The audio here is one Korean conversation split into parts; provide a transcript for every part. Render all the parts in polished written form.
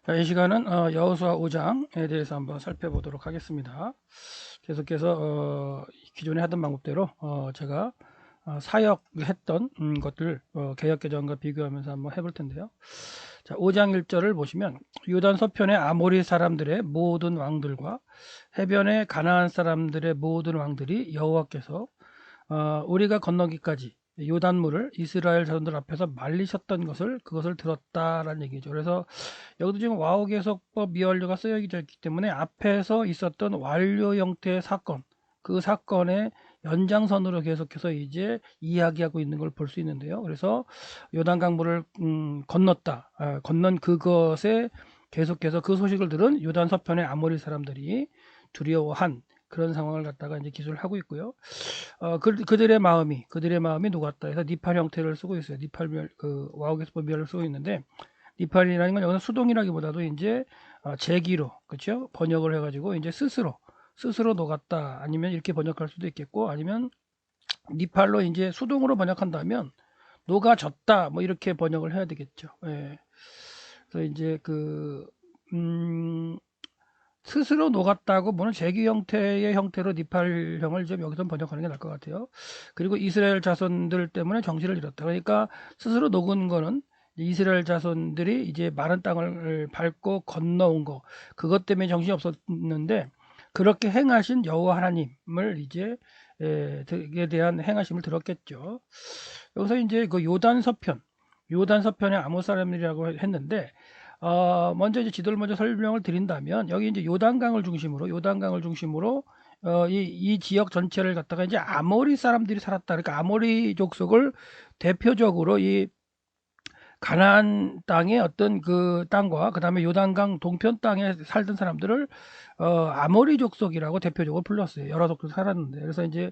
자, 이 시간은 여호수아 5장에 대해서 한번 살펴보도록 하겠습니다. 계속해서 기존에 하던 방법대로 제가 사역했던 것들 개역개정과 비교하면서 한번 해볼 텐데요. 자, 5장 1절을 보시면 유단 서편의 아모리 사람들의 모든 왕들과 해변의 가나안 사람들의 모든 왕들이 여호와께서 우리가 건너기까지 요단물을 이스라엘 자손들 앞에서 말리셨던 그것을 들었다라는 얘기죠. 그래서 여기도 지금 와우계속법 미완료가 쓰여져 있기 때문에 앞에서 있었던 완료 형태의 사건, 그 사건의 연장선으로 계속해서 이제 이야기하고 있는 걸 볼 수 있는데요. 그래서 요단강물을 건넜다, 건넌 그것에 계속해서 그 소식을 들은 요단 서편의 아모리 사람들이 두려워한 그런 상황을 갖다가 이제 기술을 하고 있고요. 그들의 마음이 녹았다 해서 니팔 형태를 쓰고 있어요. 와우계속법 미완료를 쓰고 있는데 니팔이라는 건 여기서 수동이라기보다도 이제 제기로 그렇죠? 번역을 해가지고 이제 스스로 녹았다 아니면 이렇게 번역할 수도 있겠고 아니면 니팔로 이제 수동으로 번역한다면 녹아졌다 뭐 이렇게 번역을 해야 되겠죠. 예. 그래서 이제 음, 스스로 녹았다고 보는 제기 형태의 형태로 니팔형을 좀 여기서 번역하는 게 나을 것 같아요. 그리고 이스라엘 자손들 때문에 정신을 잃었다. 그러니까 스스로 녹은 거는 이스라엘 자손들이 이제 마른 땅을 밟고 건너온 거 그것 때문에 정신이 없었는데 그렇게 행하신 여호와 하나님을 이제 에 대한 행하심을 들었겠죠. 여기서 이제 그 요단 서편의 아모 사람들이라고 했는데 먼저 이제 지도를 먼저 설명을 드린다면 여기 이제 요단강을 중심으로 이 지역 전체를 갖다가 이제 아모리 사람들이 살았다. 그러니까 아모리 족속을 대표적으로 이 가나안 땅의 어떤 그 땅과 그다음에 요단강 동편 땅에 살던 사람들을 아모리 족속이라고 대표적으로 불렀어요. 여러 족속 살았는데 그래서 이제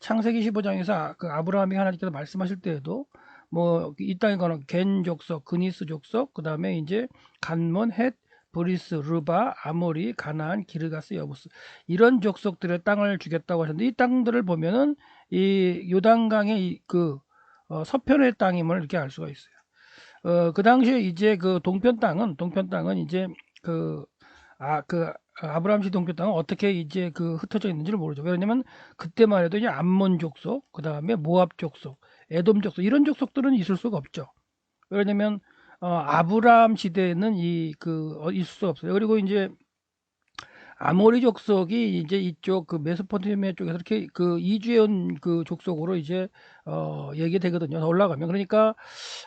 창세기 15장에서 그 아브라함이 하나님께서 말씀하실 때에도 뭐 이 땅에 관한 겐 족속, 그니스 족속, 그다음에 이제 간몬, 헷, 브리스, 르바, 아모리, 가나안, 기르가스, 여부스 이런 족속들의 땅을 주겠다고 하셨는데 이 땅들을 보면은 이 요단강의 서편의 땅임을 이렇게 알 수가 있어요. 그 당시에 이제 그 동편 땅은 이제 그, 그 아브라함 씨 동편 땅은 어떻게 이제 흩어져 있는지를 모르죠. 왜냐면 그때만 해도 이제 암몬 족속, 그 다음에 모압 족속, 에돔 족속, 이런 족속들은 있을 수가 없죠. 왜냐면, 아브라함 시대에는 있을 수 없어요. 그리고 이제 아모리 족속이 이제 이쪽 그 메소포타미아 쪽에서 이렇게 이주해 온 그 족속으로 이제 얘기되거든요. 더 올라가면 그러니까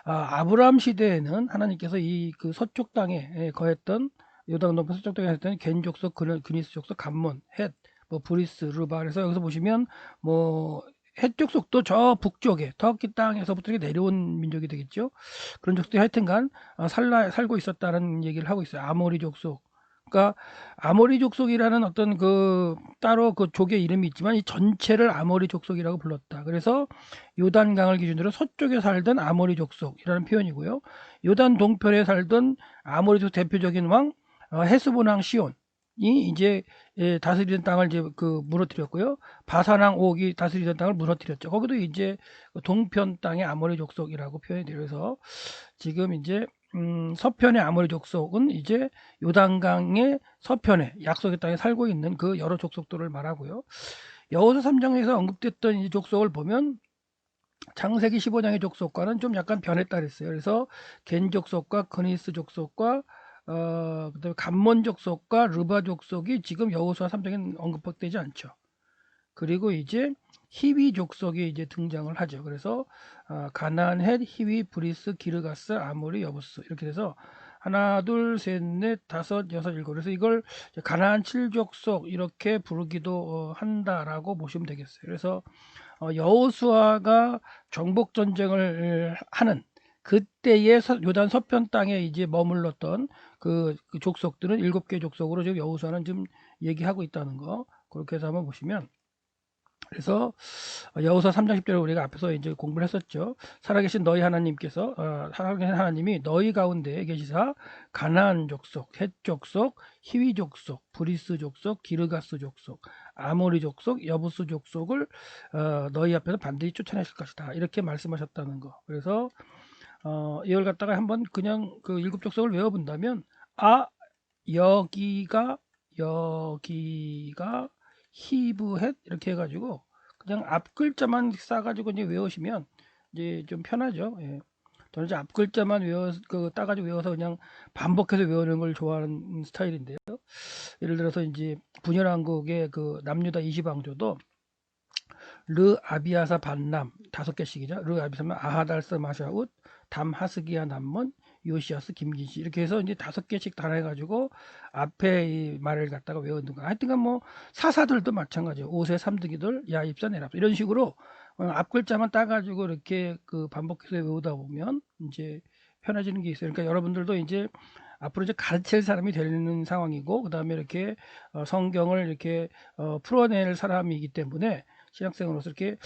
아브라함 시대에는 하나님께서 이 그 서쪽 땅에 거했던 요단 높은 서쪽 땅에 했던 겐 족속, 그니스 족속, 감몬, 헷, 뭐 브리스, 루바 그래서 여기서 보시면 뭐 헷 족속도 저 북쪽에 터키 땅에서부터 이렇게 내려온 민족이 되겠죠. 그런 족속이 하여튼간 살고 있었다는 얘기를 하고 있어요. 아모리 족속. 그러니까 아모리 족속이라는 어떤 따로 그 족의 이름이 있지만 이 전체를 아모리 족속이라고 불렀다. 그래서 요단강을 기준으로 서쪽에 살던 아모리 족속이라는 표현이고요. 요단 동편에 살던 아모리 족 대표적인 왕 헤스본 왕 시온이 이제 다스리던 땅을 이제 무너뜨렸고요. 바산 왕 옥이 다스리던 땅을 무너뜨렸죠. 거기도 이제 동편 땅의 아모리 족속이라고 표현이 되어서 지금 이제 서편의 아모리 족속은 이제 요단강의 서편에 약속의 땅에 살고 있는 그 여러 족속들을 말하고요. 여호수 3장에서 언급됐던 이 족속을 보면 창세기 15장의 족속과는 좀 약간 변했다 그랬어요. 그래서 겐 족속과 그니스 족속과 그다음에 감몬 족속과 르바 족속이 지금 여호수아 3장에 언급되지 않죠. 그리고 이제 히위 족속이 이제 등장을 하죠. 그래서 가나안, 헷, 히위, 브리스, 기르가스, 아모리, 여부스 이렇게 돼서 하나, 둘, 셋, 넷, 다섯, 여섯, 일곱. 그래서 이걸 가나안 7족속 이렇게 부르기도 한다라고 보시면 되겠어요. 그래서 여호수아가 정복 전쟁을 하는 그때의 요단 서편 땅에 이제 머물렀던 그 족속들은 7개 족속으로 지금 여호수아는 지금 얘기하고 있다는 거 그렇게 해서 한번 보시면 그래서 여호수아 3장 10절에 우리가 앞에서 이제 공부를 했었죠. 살아계신 너희 하나님께서 살아계신 하나님이 너희 가운데 계시사 가나안 족속, 헷 족속, 히위 족속, 브리스 족속, 기르가스 족속, 아모리 족속, 여부스 족속을 너희 앞에서 반드시 쫓아내실 것이다. 이렇게 말씀하셨다는 거. 그래서 이걸 갖다가 한번 그냥 그 7족속을 외워본다면 아, 여기가 히브헷 이렇게 해가지고 그냥 앞 글자만 싸가지고 이제 외우시면 이제 좀 편하죠. 예. 저는 이제 앞 글자만 따가지고 외워서 그냥 반복해서 외우는 걸 좋아하는 스타일인데요. 예를 들어서 이제 분열왕국의 그 남유다 이시방조도 르 아비아사 반남 5개씩이죠. 르 아비사면 아하달스 마샤웃 담 하스기야 남문 요시아스 김기시 이렇게 해서 이제 5개씩 다 해가지고 앞에 이 말을 갖다가 외우는 거. 하여튼간 뭐 사사들도 마찬가지예요. 5세 삼득이들 야입사 내랍 이런 식으로 앞 글자만 따가지고 이렇게 그 반복해서 외우다 보면 이제 편해지는 게 있어요. 그러니까 여러분들도 이제 앞으로 이제 가르칠 사람이 되는 상황이고, 그 다음에 이렇게 성경을 이렇게 풀어낼 사람이기 때문에 신학생으로서 이렇게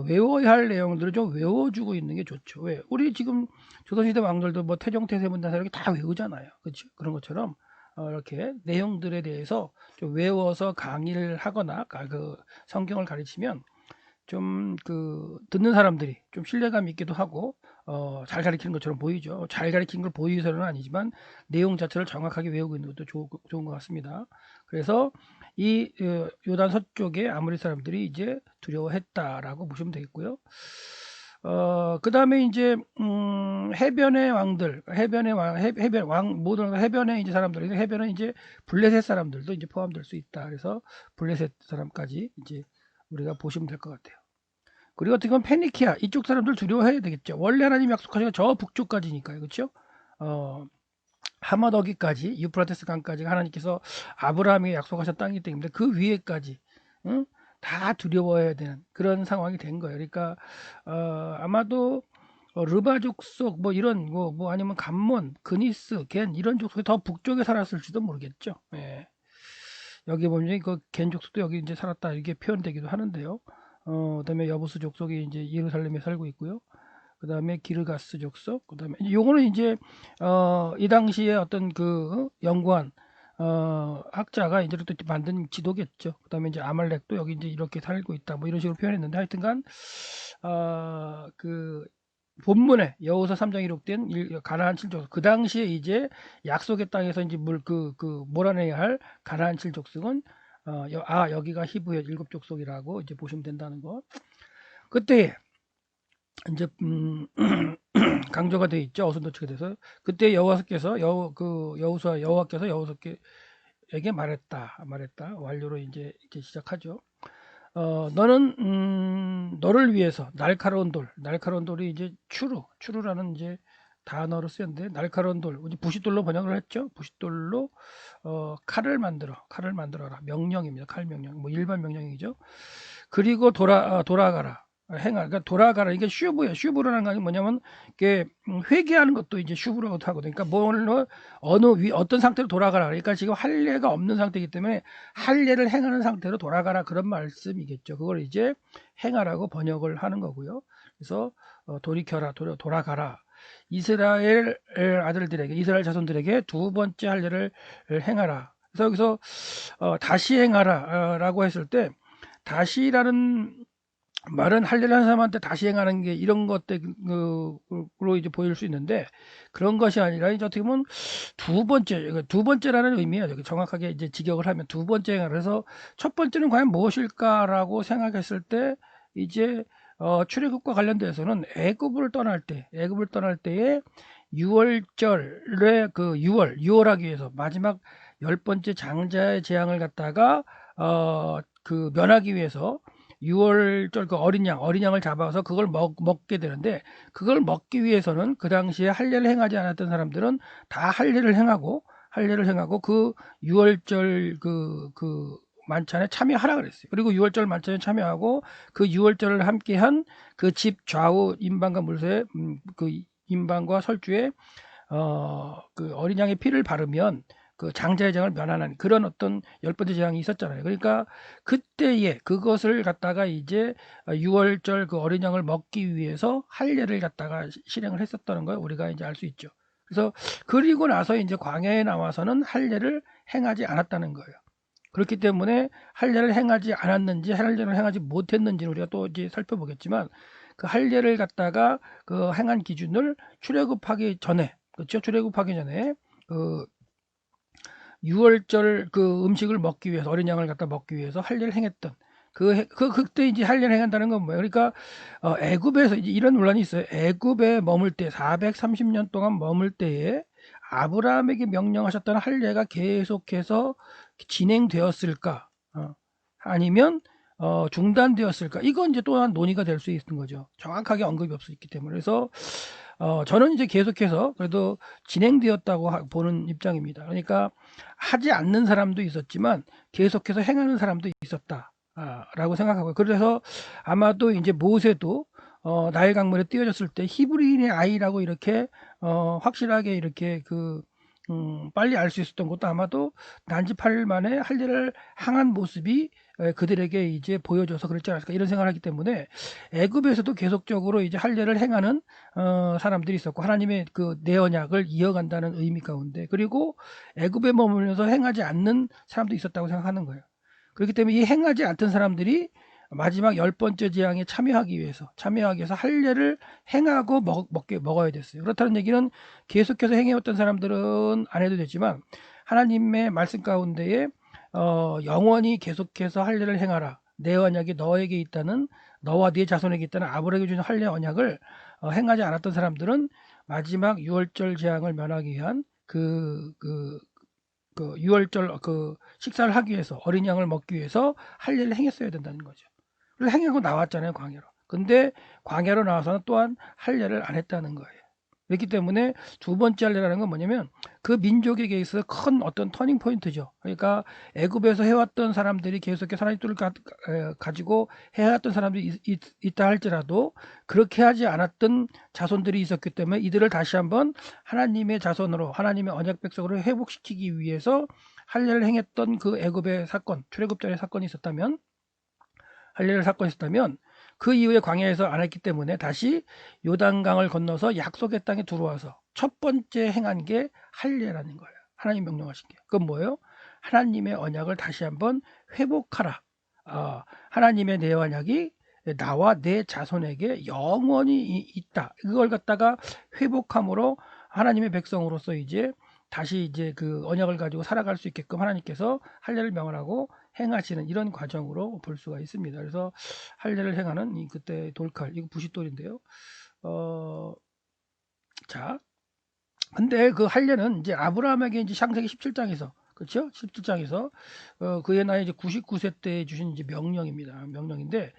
외워야 할 내용들을 좀 외워주고 있는 게 좋죠. 왜? 우리 지금 조선시대 왕들도 뭐 태종태세문단사 이렇게 다 외우잖아요. 그렇죠? 그런 것처럼 이렇게 내용들에 대해서 좀 외워서 강의를 하거나 그 성경을 가르치면 좀 그 듣는 사람들이 좀 신뢰감 있기도 하고 잘 가르치는 것처럼 보이죠. 잘 가르치는 걸 보이서는 아니지만 내용 자체를 정확하게 외우고 있는 것도 좋은 것 같습니다. 그래서 이 요단 서쪽에 아모리 사람들이 이제 두려워했다라고 보시면 되겠고요. 그 다음에 이제 해변의 왕들, 해변 왕 모든 해변의 이제 사람들, 해변은 이제 블레셋 사람들도 이제 포함될 수 있다. 그래서 블레셋 사람까지 이제 우리가 보시면 될 것 같아요. 그리고 어떻게 보면 페니키아 이쪽 사람들 두려워해야 되겠죠. 원래 하나님 약속하신 저 북쪽까지니까요. 그렇죠? 하마더기까지 유프라테스 강까지 하나님께서 아브라함이 약속하신 땅이기 때문에 그 위에까지 응? 다 두려워해야 되는 그런 상황이 된 거예요. 그러니까 아마도 르바 족속 뭐 이런 뭐 아니면 감몬, 그니스, 겐 이런 족속이 더 북쪽에 살았을지도 모르겠죠. 예. 여기 보면 그겐 족속도 여기 이제 살았다 이렇게 표현되기도 하는데요. 그다음에 여부스 족속이 이제 예루살렘에 살고 있고요. 그다음에 기르가스 족속, 그다음에 요거는 이제 이 당시에 어떤 그 연구한 학자가 이제 또 만든 지도겠죠. 그다음에 이제 아말렉도 여기 이제 이렇게 살고 있다, 뭐 이런 식으로 표현했는데 하여튼간 그 본문에 여호수아 3장 기록된 가나안 7족속 그 당시에 이제 약속의 땅에서 이제 몰아내야 할 가나안 7족속은 여기가 히브의 7족속이라고 이제 보시면 된다는 거. 그때 이제 강조가 돼 있죠. 어선도치가 돼서 그때 여호와께서 여호와께서 말했다 완료로 이제 이렇게 시작하죠. 너는 너를 위해서 날카로운 돌이 이제 추루라는 이제 단어로 쓰였는데 날카로운 돌, 이제 부싯돌로 번역을 했죠. 부싯돌로 칼을 만들어라. 명령입니다. 칼 명령, 뭐 일반 명령이죠. 그리고 돌아가라. 그러니까 돌아가라. 이게 슈브라는 거 뭐냐면 이게 회개하는 것도 이제 슈브라고 하거든요. 그러니까 어떤 상태로 돌아가라. 그러니까 지금 할례가 없는 상태이기 때문에 할례를 행하는 상태로 돌아가라 그런 말씀이겠죠. 그걸 이제 행하라고 번역을 하는 거고요. 그래서 돌이켜라, 돌아가라. 이스라엘 자손들에게 두 번째 할례를 행하라. 그래서 여기서 다시 행하라라고 했을 때 다시라는 말은 할례를 하는 사람한테 다시 행하는 게 이런 것들로 이제 보일 수 있는데 그런 것이 아니라 이제 어떻게 보면 두 번째라는 의미예요. 정확하게 이제 직역을 하면 두 번째 행하라. 그래서 첫 번째는 과연 무엇일까라고 생각했을 때 이제 출애굽과 관련돼서는 애굽을 떠날 때에 유월절에 그 유월하기 위해서 마지막 10번째 장자의 재앙을 갖다가 그 면하기 위해서 유월절 그 어린 양을 잡아서 그걸 먹게 되는데 그걸 먹기 위해서는 그 당시에 할례를 행하지 않았던 사람들은 다 할례를 행하고 그 유월절 그 만찬에 참여하라 그랬어요. 그리고 유월절 만찬에 참여하고 그 유월절을 함께한 그 집 좌우 임방과 물새 그 임방과 설주에 그 어린 양의 피를 바르면 그 장자의 재앙을 면하는 그런 어떤 10번째 재앙이 있었잖아요. 그러니까 그때에 그것을 갖다가 이제 유월절 그 어린 양을 먹기 위해서 할례를 갖다가 실행을 했었다는 걸 우리가 이제 알 수 있죠. 그래서 그리고 나서 이제 광야에 나와서는 할례를 행하지 않았다는 거예요. 그렇기 때문에 할례를 행하지 않았는지 할례를 행하지 못했는지는 우리가 또 이제 살펴보겠지만 그 할례를 갖다가 그 행한 기준을 출애굽하기 전에 그렇죠? 출애굽하기 전에 그 유월절 그 음식을 먹기 위해서 어린 양을 갖다 먹기 위해서 할례를 행했던 그때 이제 할례를 행한다는 건 뭐예요? 그러니까 애굽에서 이제 이런 논란이 있어요. 애굽에 머물 때 430년 동안 머물 때에 아브라함에게 명령하셨던 할례가 계속해서 진행되었을까? 아니면 중단되었을까? 이건 이제 또한 논의가 될 수 있는 거죠. 정확하게 언급이 없었기 때문에. 그래서 저는 이제 계속해서 그래도 진행되었다고 보는 입장입니다. 그러니까 하지 않는 사람도 있었지만 계속해서 행하는 사람도 있었다. 라고 생각하고요. 그래서 아마도 이제 모세도 나일 강물에 띄어졌을 때 히브리인의 아이라고 이렇게 확실하게 이렇게 빨리 알 수 있었던 것도 아마도 난지 8일 만에 할례를 행한 모습이 그들에게 이제 보여줘서 그랬지 않았을까 이런 생각을 하기 때문에 애굽에서도 계속적으로 이제 할례를 행하는 사람들이 있었고 하나님의 그 내 언약을 이어간다는 의미 가운데 그리고 애굽에 머물면서 행하지 않는 사람도 있었다고 생각하는 거예요. 그렇기 때문에 이 행하지 않던 사람들이 마지막 10번째 재앙에 참여하기 위해서 할례를 행하고 먹어야 됐어요. 그렇다는 얘기는 계속해서 행해왔던 사람들은 안 해도 되지만 하나님의 말씀 가운데에 영원히 계속해서 할례를 행하라. 내 언약이 너에게 있다는 너와 네 자손에게 있다는 아브라함에게 주신 할례 언약을 행하지 않았던 사람들은 마지막 유월절 재앙을 면하기 위한 유월절 식사를 하기 위해서 어린 양을 먹기 위해서 할례를 행했어야 된다는 거죠. 그래서 행하고 나왔잖아요, 광야로. 근데 광야로 나와서는 또한 할례를 안 했다는 거예요. 그렇기 때문에 두 번째 할례라는 건 뭐냐면 그 민족에게 있어서 큰 어떤 터닝 포인트죠. 그러니까 애굽에서 해왔던 사람들이 계속해서 하나님 뜻을 가지고 해왔던 사람들이 있다 할지라도 그렇게 하지 않았던 자손들이 있었기 때문에 이들을 다시 한번 하나님의 자손으로 하나님의 언약 백성으로 회복시키기 위해서 할례를 행했던 그 애굽의 사건, 출애굽절의 사건이 있었다면 할례를 사건이 있었다면 그 이후에 광야에서 안 했기 때문에 다시 요단강을 건너서 약속의 땅에 들어와서 첫 번째 행한 게 할례라는 거예요. 하나님 명령하신 게. 그건 뭐예요? 하나님의 언약을 다시 한번 회복하라. 하나님의 내 언약이 나와 내 자손에게 영원히 있다. 이걸 갖다가 회복함으로 하나님의 백성으로서 이제 다시 이제 그 언약을 가지고 살아갈 수 있게끔 하나님께서 할례를 명하라고 행하시는 이런 과정으로 볼 수가 있습니다. 그래서 할례를 행하는 그때 돌칼, 이거 부싯돌인데요. 자, 근데 그 할례는 이제 아브라함에게 이제 창세기 17장에서 그렇죠? 17장에서 그의 나이 이제 99세 때 주신 이제 명령입니다. 명령인데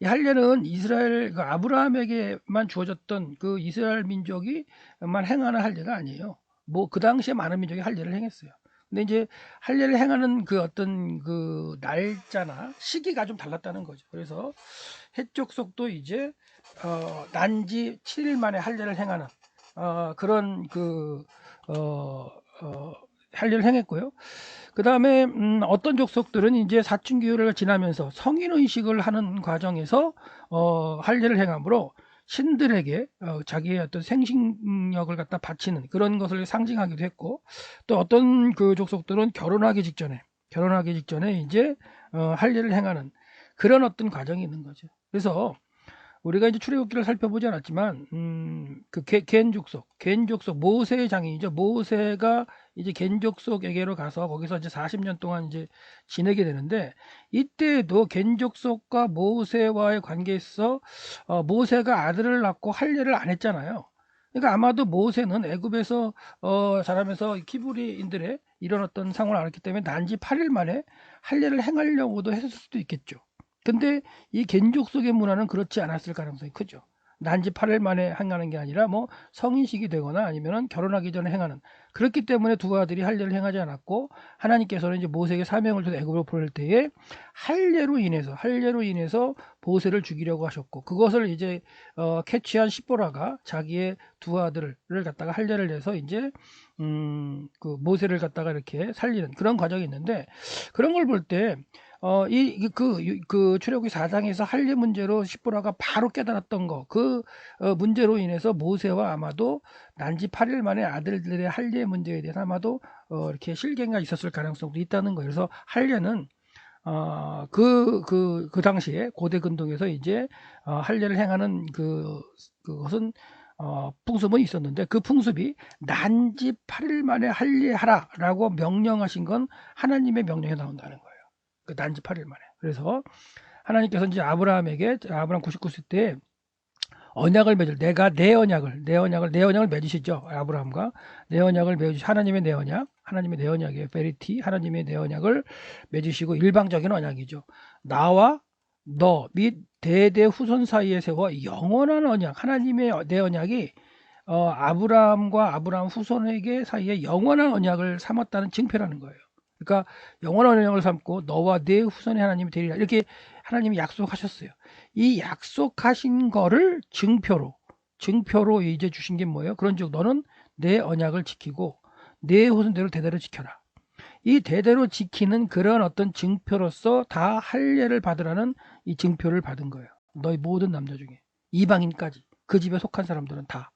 이 할례는 이스라엘 아브라함에게만 주어졌던 그 이스라엘 민족이만 행하는 할례가 아니에요. 뭐 그 당시에 많은 민족이 할례를 행했어요. 근데 이제 할례를 행하는 그 어떤 그 날짜나 시기가 좀 달랐다는 거죠. 그래서 해족속도 이제 난지 7일 만에 할례를 행하는 그런 할례를 행했고요. 그 다음에 어떤 족속들은 이제 사춘기를 지나면서 성인의식을 하는 과정에서 할례를 행함으로 신들에게 자기의 어떤 생식력을 갖다 바치는 그런 것을 상징하기도 했고 또 어떤 그 족속들은 결혼하기 직전에 이제 할례를 행하는 그런 어떤 과정이 있는 거죠. 그래서 우리가 이제 출애굽기를 살펴보지 않았지만 겐 족속 모세의 장인이죠. 모세가 이제 겐 족속에게로 가서 거기서 이제 40년 동안 이제 지내게 되는데 이때도 겐 족속과 모세와의 관계에서 모세가 아들을 낳고 할례를 안 했잖아요. 그러니까 아마도 모세는 애굽에서 자라면서 키브리인들의 이런 어떤 상황을 알았기 때문에 난지 8일 만에 할례를 행하려고도 했을 수도 있겠죠. 근데 이 겐족 속의 문화는 그렇지 않았을 가능성이 크죠. 난지 8일 만에 행하는 게 아니라 뭐 성인식이 되거나 아니면은 결혼하기 전에 행하는 그렇기 때문에 두 아들이 할례를 행하지 않았고 하나님께서는 이제 모세에게 사명을 줘서 애굽으로 보낼 때에 할례로 인해서 모세를 죽이려고 하셨고 그것을 이제 캐치한 시보라가 자기의 두 아들을 갖다가 할례를 해서 이제 그 모세를 갖다가 이렇게 살리는 그런 과정이 있는데 그런 걸 볼때 출애굽기 4장에서 할례 문제로 십보라가 바로 깨달았던 거, 문제로 인해서 모세와 아마도 난지 8일 만에 아들들의 할례 문제에 대해서 아마도 이렇게 실갱가 있었을 가능성도 있다는 거예요. 그래서 할례는 그 당시에 고대 근동에서 이제 할례를 행하는 그것은 풍습은 있었는데 그 풍습이 난지 8일 만에 할례하라 라고 명령하신 건 하나님의 명령에 나온다는 거예요. 그 난지 8일 만에. 그래서 하나님께서 이제 아브라함 99세 때 언약을 맺을 내가 내 언약을 맺으시죠. 아브라함과 내 언약을 맺으시 하나님의 내 언약이에요. 베리티 하나님의 내 언약을 맺으시고 일방적인 언약이죠. 나와 너 및 대대 후손 사이에 세워 영원한 언약 하나님의 내 언약이 아브라함과 아브라함 후손에게 사이에 영원한 언약을 삼았다는 증표라는 거예요. 그러니까 영원한 언약을 삼고 너와 내 후손의 하나님이 되리라 이렇게 하나님이 약속하셨어요. 이 약속하신 거를 증표로 이제 주신 게 뭐예요? 그런즉 너는 내 언약을 지키고 내 후손대로 대대로 지켜라. 이 대대로 지키는 그런 어떤 증표로서 다 할례를 받으라는 이 증표를 받은 거예요. 너희 모든 남자 중에 이방인까지 그 집에 속한 사람들은 다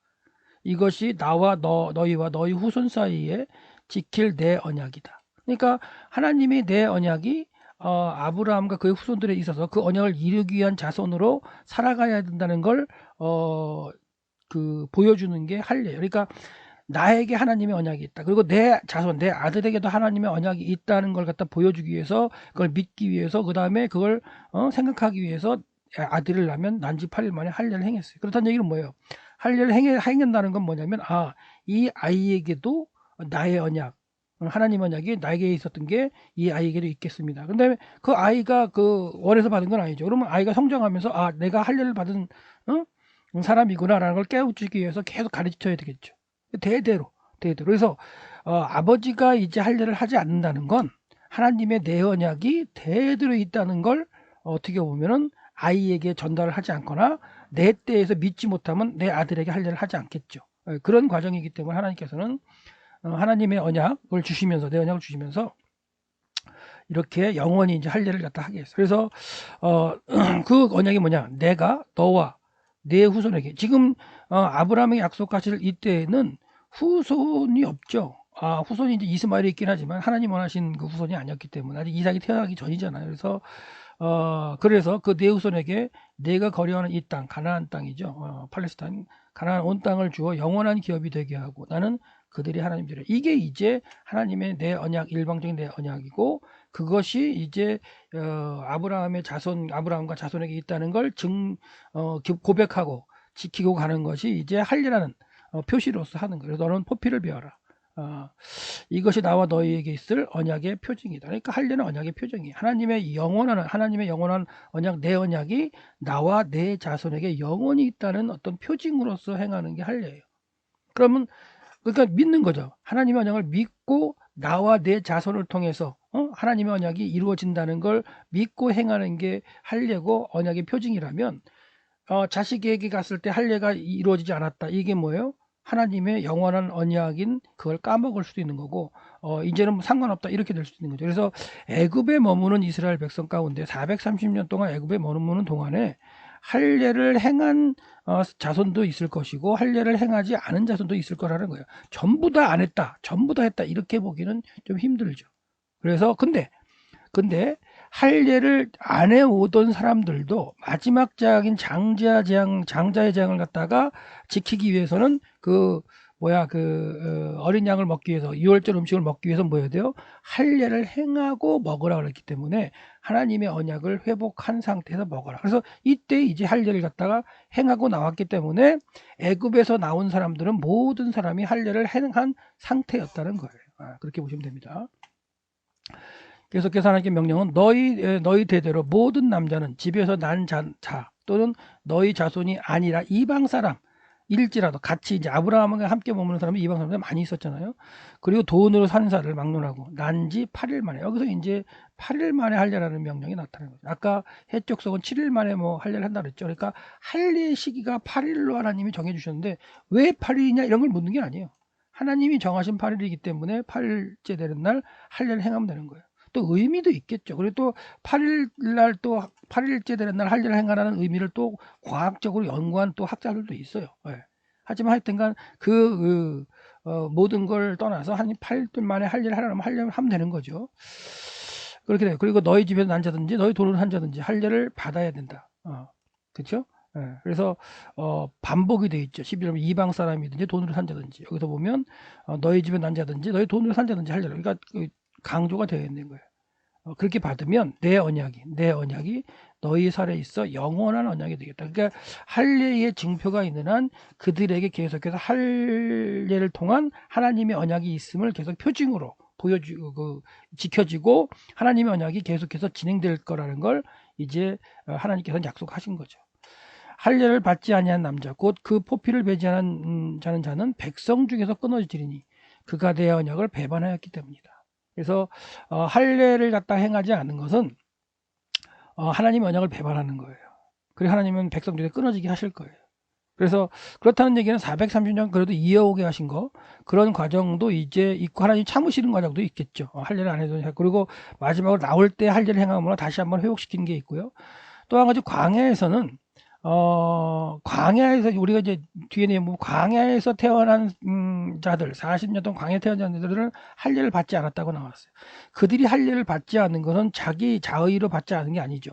이것이 나와 너희와 너희 후손 사이에 지킬 내 언약이다. 그러니까 하나님의 내 언약이 아브라함과 그의 후손들에 있어서 그 언약을 이루기 위한 자손으로 살아가야 된다는 걸 보여주는 게 할례예요. 그러니까 나에게 하나님의 언약이 있다. 그리고 내 자손, 내 아들에게도 하나님의 언약이 있다는 걸 갖다 보여주기 위해서, 그걸 믿기 위해서, 그 다음에 그걸 생각하기 위해서 아들을 낳으면 난지 8일 만에 할례를 행했어요. 그렇다는 얘기는 뭐예요? 할례를 행한다는 건 뭐냐면, 이 아이에게도 나의 언약, 하나님 언약이 나에게 있었던 게 이 아이에게도 있겠습니다. 근데 그 아이가 그 원해서 받은 건 아니죠. 그러면 아이가 성장하면서 내가 할례를 받은 사람이구나라는 걸 깨우치기 위해서 계속 가르쳐야 되겠죠. 대대로. 그래서 아버지가 이제 할례를 하지 않는다는 건 하나님의 내 언약이 대대로 있다는 걸 어떻게 보면은 아이에게 전달을 하지 않거나 내 때에서 믿지 못하면 내 아들에게 할례를 하지 않겠죠. 그런 과정이기 때문에 하나님께서는 하나님의 언약을 주시면서 내 언약을 주시면서 이렇게 영원히 이제 할례를 갖다 하게 했어요. 그래서 그 언약이 뭐냐? 내가 너와 내 후손에게 지금 아브라함에게 약속하실 이때에는 후손이 없죠. 후손이 이제 이스마엘이 있긴 하지만 하나님 원하신 그 후손이 아니었기 때문에 아직 이삭이 태어나기 전이잖아요. 그래서 그 내 후손에게 내가 거류하는 이 땅, 가나안 땅이죠. 팔레스타인, 가나안 온 땅을 주어 영원한 기업이 되게 하고 나는 그들이 하나님 되리라. 이게 이제 하나님의 내 언약, 일방적인 내 언약이고 그것이 이제 아브라함과 자손에게 있다는 걸 고백하고 지키고 가는 것이 이제 할례라는 표시로서 하는 거예요. 너는 포피를 베어라. 이것이 나와 너희에게 있을 언약의 표징이다. 그러니까 할례는 언약의 표징이에요. 하나님의 영원한 언약, 내 언약이 나와 내 자손에게 영원히 있다는 어떤 표징으로서 행하는 게 할례예요. 그러니까 믿는 거죠. 하나님의 언약을 믿고 나와 내 자손을 통해서 하나님의 언약이 이루어진다는 걸 믿고 행하는 게 할례고 언약의 표징이라면 자식에게 갔을 때 할례가 이루어지지 않았다. 이게 뭐예요? 하나님의 영원한 언약인 그걸 까먹을 수도 있는 거고 이제는 뭐 상관없다 이렇게 될 수도 있는 거죠. 그래서 애굽에 머무는 이스라엘 백성 가운데 430년 동안 애굽에 머무는 동안에 할례를 행한 자손도 있을 것이고 할례를 행하지 않은 자손도 있을 거라는 거예요. 전부 다 안 했다, 전부 다 했다 이렇게 보기는 좀 힘들죠. 그래서 근데 할례를 안 해오던 사람들도 마지막 제약인 장자의 제약을 갖다가 지키기 위해서는 어린 양을 먹기 위해서 유월절 음식을 먹기 위해서 뭐 해야 돼요? 할례를 행하고 먹으라 그랬기 때문에 하나님의 언약을 회복한 상태에서 먹어라. 그래서 이때 이제 할례를 갖다가 행하고 나왔기 때문에 애굽에서 나온 사람들은 모든 사람이 할례를 행한 상태였다는 거예요. 그렇게 보시면 됩니다. 계속해서 하나님의 명령은 너희 대대로 모든 남자는 집에서 난 자 또는 너희 자손이 아니라 이방 사람 일지라도 같이 이제 아브라함과 함께 머무는 사람이 이방 사람들 많이 있었잖아요. 그리고 돈으로 산사를 막론하고 난지 8일 만에 여기서 이제 8일 만에 할례라는 명령이 나타나는 거죠. 아까 해적석은 7일 만에 뭐 할례를 한다 그랬죠. 그러니까 할례 시기가 8일로 하나님이 정해 주셨는데 왜 8일이냐 이런 걸 묻는 게 아니에요. 하나님이 정하신 8일이기 때문에 8일째 되는 날 할례를 행하면 되는 거예요. 또 의미도 있겠죠. 그리고 또 8일 또 8일째 되는 날 할례를 행하라는 의미를 또 과학적으로 연구한 또 학자들도 있어요. 하지만 하여튼간 모든 걸 떠나서 한 8일 만에 할례를 하려면 할례를 하면 되는 거죠. 그렇게 돼요. 그리고 너희 집에서 난 자든지 너희 돈으로 한 자든지 할례를 받아야 된다. 그렇죠? 그래서 반복이 돼 있죠. 11절 이방 사람이든지 돈으로 산 자든지 여기서 보면 너희 집에 난 자든지 너희 돈으로 산 자든지 할 자. 그러니까 강조가 되어 있는 거예요. 그렇게 받으면 내 언약이 너희 살에 있어 영원한 언약이 되겠다. 그러니까 할례의 증표가 있는 한 그들에게 계속해서 할례를 통한 하나님의 언약이 있음을 계속 표징으로 보여주고 지켜지고 하나님의 언약이 계속해서 진행될 거라는 걸 이제 하나님께서는 약속하신 거죠. 할례를 받지 아니한 남자 곧 그 포피를 배제하는 자는 백성 중에서 끊어지리니 그가 내 언약을 배반하였기 때문이다. 그래서 할례를 갖다 행하지 않는 것은 하나님의 언약을 배반하는 거예요. 그리고 하나님은 백성 중에 끊어지게 하실 거예요. 그래서 그렇다는 얘기는 430년 그래도 이어오게 하신 거 그런 과정도 이제 있고 하나님 참으시는 과정도 있겠죠. 할례를 안 해도 그리고 마지막으로 나올 때 할례를 행함으로 다시 한번 회복시키는 게 있고요. 또 한 가지 광야에서는 광야에서 우리가 이제 뒤에 내면 광야에서 태어난 자들 40년 동안 광야에 태어난 자들은 할례를 받지 않았다고 나왔어요. 그들이 할례를 받지 않는 것은 자기 자의로 받지 않은 게 아니죠.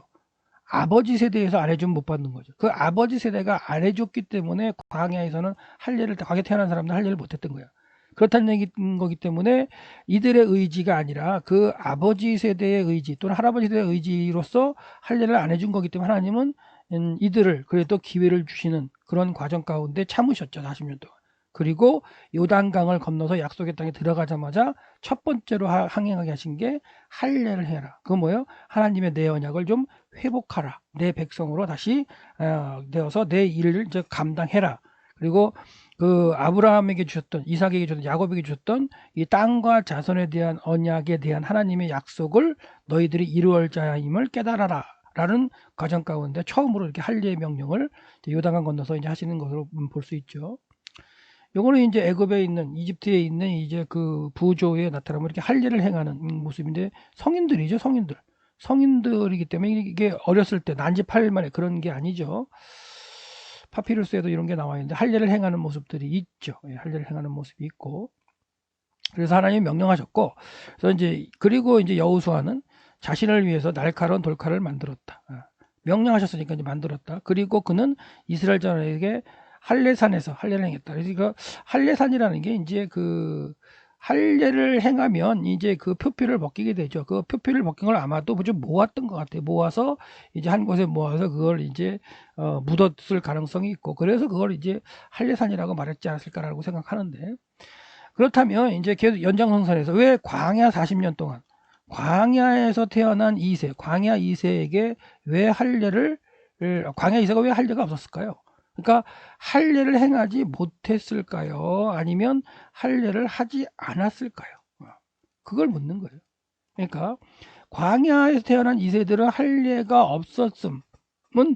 아버지 세대에서 안 해주면 못 받는 거죠. 그 아버지 세대가 안 해줬기 때문에 광야에서는 광야에 태어난 사람들 할례를 못했던 거야. 그렇다는 얘기인 거기 때문에 이들의 의지가 아니라 그 아버지 세대의 의지 또는 할아버지 세대의 의지로서 할례를 안 해준 거기 때문에 하나님은 이들을 그래도 기회를 주시는 그런 과정 가운데 참으셨죠. 40년 동안. 그리고 요단강을 건너서 약속의 땅에 들어가자마자 첫 번째로 항행하게 하신 게 할례를 해라. 그거 뭐예요? 하나님의 내 언약을 좀 회복하라. 내 백성으로 다시 되어서 내 일을 이제 감당해라. 그리고 그 아브라함에게 주셨던 이삭에게 주셨던 야곱에게 주셨던 이 땅과 자손에 대한 언약에 대한 하나님의 약속을 너희들이 이루어야 자임을 깨달아라. 라는 과정 가운데 처음으로 이렇게 할례의 명령을 요단강 건너서 이제 하시는 것으로 볼 수 있죠. 요거는 이제 애굽에 있는 이집트에 있는 이제 그 부조에 나타나면 이렇게 할례를 행하는 모습인데 성인들이죠, 성인들이기 때문에 이게 어렸을 때 난지 8일 만에 그런 게 아니죠. 파피루스에도 이런 게 나와 있는데 할례를 행하는 모습들이 있죠. 할례를 행하는 모습이 있고. 그래서 하나님이 명령하셨고, 그래서 이제 그리고 이제 여호수아는 자신을 위해서 날카로운 돌칼을 만들었다. 명령하셨으니까 이제 만들었다. 그리고 그는 이스라엘 자손에게 할례산에서 할례를 행했다. 그러니까 할례산이라는 게 이제 그 할례를 행하면 이제 그 표피를 벗기게 되죠. 그 표피를 벗긴 걸 아마도 좀 모았던 것 같아요. 모아서 이제 한 곳에 모아서 그걸 이제 묻었을 가능성이 있고 그래서 그걸 이제 할례산이라고 말했지 않았을까라고 생각하는데 그렇다면 이제 계속 연장선상에서 왜 광야 40년 동안 광야에서 태어난 2세, 광야 2세에게 왜 할례를 광야 2세가 왜 할례가 없었을까요? 그러니까 할례를 행하지 못했을까요? 아니면 할례를 하지 않았을까요? 그걸 묻는 거예요. 그러니까 광야에서 태어난 2세들은 할례가 없었음은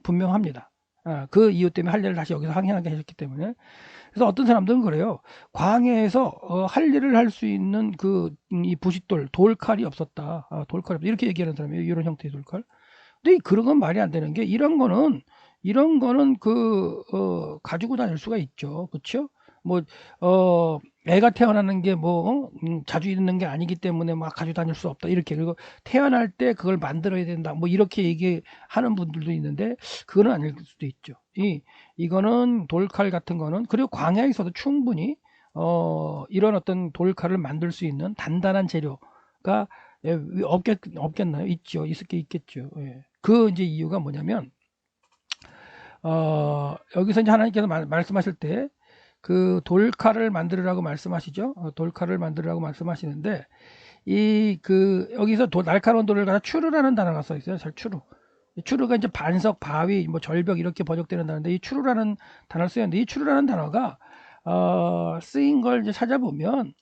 분명합니다. 그 이유 때문에 할례를 다시 여기서 항행하게 하셨기 때문에 그래서 어떤 사람들은 그래요. 광야에서 할례를 할 수 있는 이 부싯돌, 돌칼이 없었다. 돌칼이 없다. 이렇게 얘기하는 사람이에요. 이런 형태의 돌칼. 근데 그런 건 말이 안 되는 게 이런 거는 가지고 다닐 수가 있죠. 그렇죠? 뭐 애가 태어나는 게 자주 있는 게 아니기 때문에 막 가지고 다닐 수 없다. 이렇게 그리고 태어날 때 그걸 만들어야 된다. 뭐 이렇게 얘기하는 분들도 있는데 그거는 아닐 수도 있죠. 이거는 돌칼 같은 거는 그리고 광야에서도 충분히 이런 어떤 돌칼을 만들 수 있는 단단한 재료가 없겠나요? 있죠. 있을 게 있겠죠. 예. 그 이제 이유가 뭐냐면 여기서 이제 하나님께서 말씀하실 때 그 돌칼을 만들으라고 말씀하시죠. 돌칼을 만들으라고 말씀하시는데 여기서 날카로운 돌을 갖다 추루라는 단어가 써 있어요. 추루가 이제 반석, 바위, 뭐 절벽 이렇게 번역되는 단어인데 이 추루라는 단어를 쓰였는데 이 추루라는 단어가 쓰인 걸 이제 찾아보면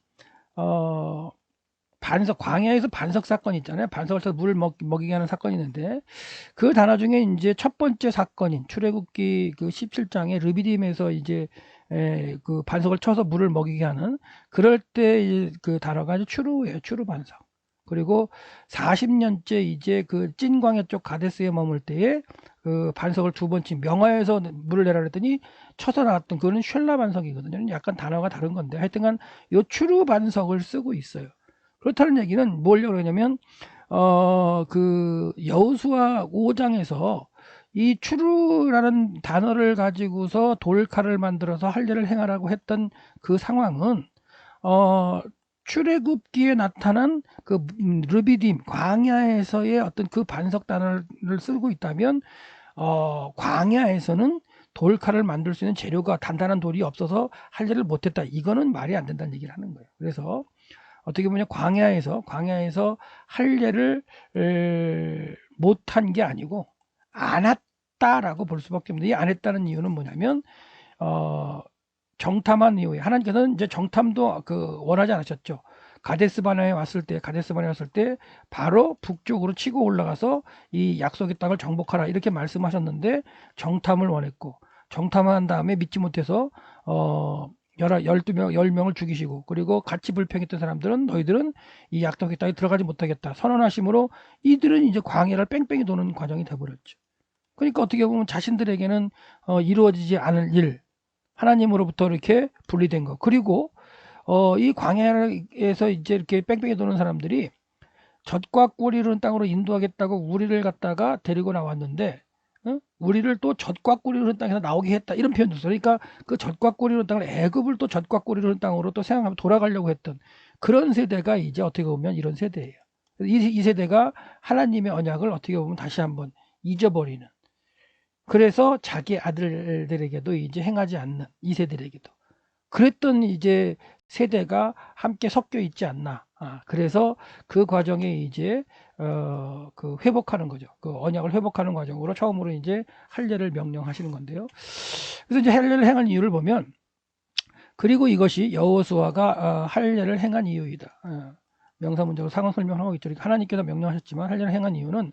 광야에서 반석 사건이 있잖아요. 반석을 쳐서 물을 먹이게 하는 사건이 있는데 그 단어 중에 이제 첫 번째 사건인 출애굽기 그 17장에 르비딤에서 이제 그 반석을 쳐서 물을 먹이게 하는 그럴 때 그 단어가 이제 추루예요. 추루 반석. 그리고 40년째 이제 그 찐광야 쪽 가데스에 머물 때에 그 반석을 두 번 친 명화에서 물을 내라 그랬더니 쳐서 나왔던 그거는 쉘라 반석이거든요. 약간 단어가 다른 건데 하여튼간 요 추루 반석을 쓰고 있어요. 그렇다는 얘기는 뭐려고 그러냐면 그 여호수아 5장에서 이 추루라는 단어를 가지고서 돌칼을 만들어서 할례를 행하라고 했던 그 상황은 출애굽기에 나타난 그 르비딤 광야에서의 어떤 그 반석 단어를 쓰고 있다면 광야에서는 돌칼을 만들 수 있는 재료가 단단한 돌이 없어서 할례를 못했다. 이거는 말이 안 된다는 얘기를 하는 거예요. 그래서 어떻게 보면 광야에서 할례를 못한 게 아니고 안 했다라고 볼 수밖에 없는데, 이 안 했다는 이유는 뭐냐면 정탐한 이후에 하나님께서는 이제 정탐도 원하지 않으셨죠. 가데스 바네아에 왔을 때 바로 북쪽으로 치고 올라가서 이 약속의 땅을 정복하라 이렇게 말씀하셨는데, 정탐을 원했고, 정탐한 다음에 믿지 못해서 10명을 죽이시고, 그리고 같이 불평했던 사람들은 너희들은 이 약속의 땅에 들어가지 못하겠다 선언하심으로 이들은 이제 광야를 뺑뺑이 도는 과정이 돼버렸죠. 그러니까 어떻게 보면 자신들에게는 이루어지지 않을 일, 하나님으로부터 이렇게 분리된 거. 그리고 이 광야에서 이제 이렇게 뺑뺑이 도는 사람들이 젖과 꿀이 흐르는 땅으로 인도하겠다고 우리를 갖다가 데리고 나왔는데, 우리를 또 젖과 꿀이 흐르는 땅에서 나오게 했다, 이런 표현도 있어요. 그러니까 그 젖과 꿀이 흐르는 땅을, 애굽을 또 젖과 꿀이 흐르는 땅으로 또 생각하면 돌아가려고 했던 그런 세대가 이제 어떻게 보면 이런 세대예요. 이 세대가 하나님의 언약을 어떻게 보면 다시 한번 잊어버리는, 그래서 자기 아들들에게도 이제 행하지 않는, 이 세대에게도 그랬던 이제 세대가 함께 섞여 있지 않나. 그래서 그 과정에 이제 그 회복하는 거죠. 그 언약을 회복하는 과정으로 처음으로 이제 할례를 명령하시는 건데요. 그래서 이제 할례를 행한 이유를 보면, 그리고 이것이 여호수아가 할례를 행한 이유이다. 명사문자로 상황 설명하고 있죠. 그러니까 하나님께서 명령하셨지만 할례를 행한 이유는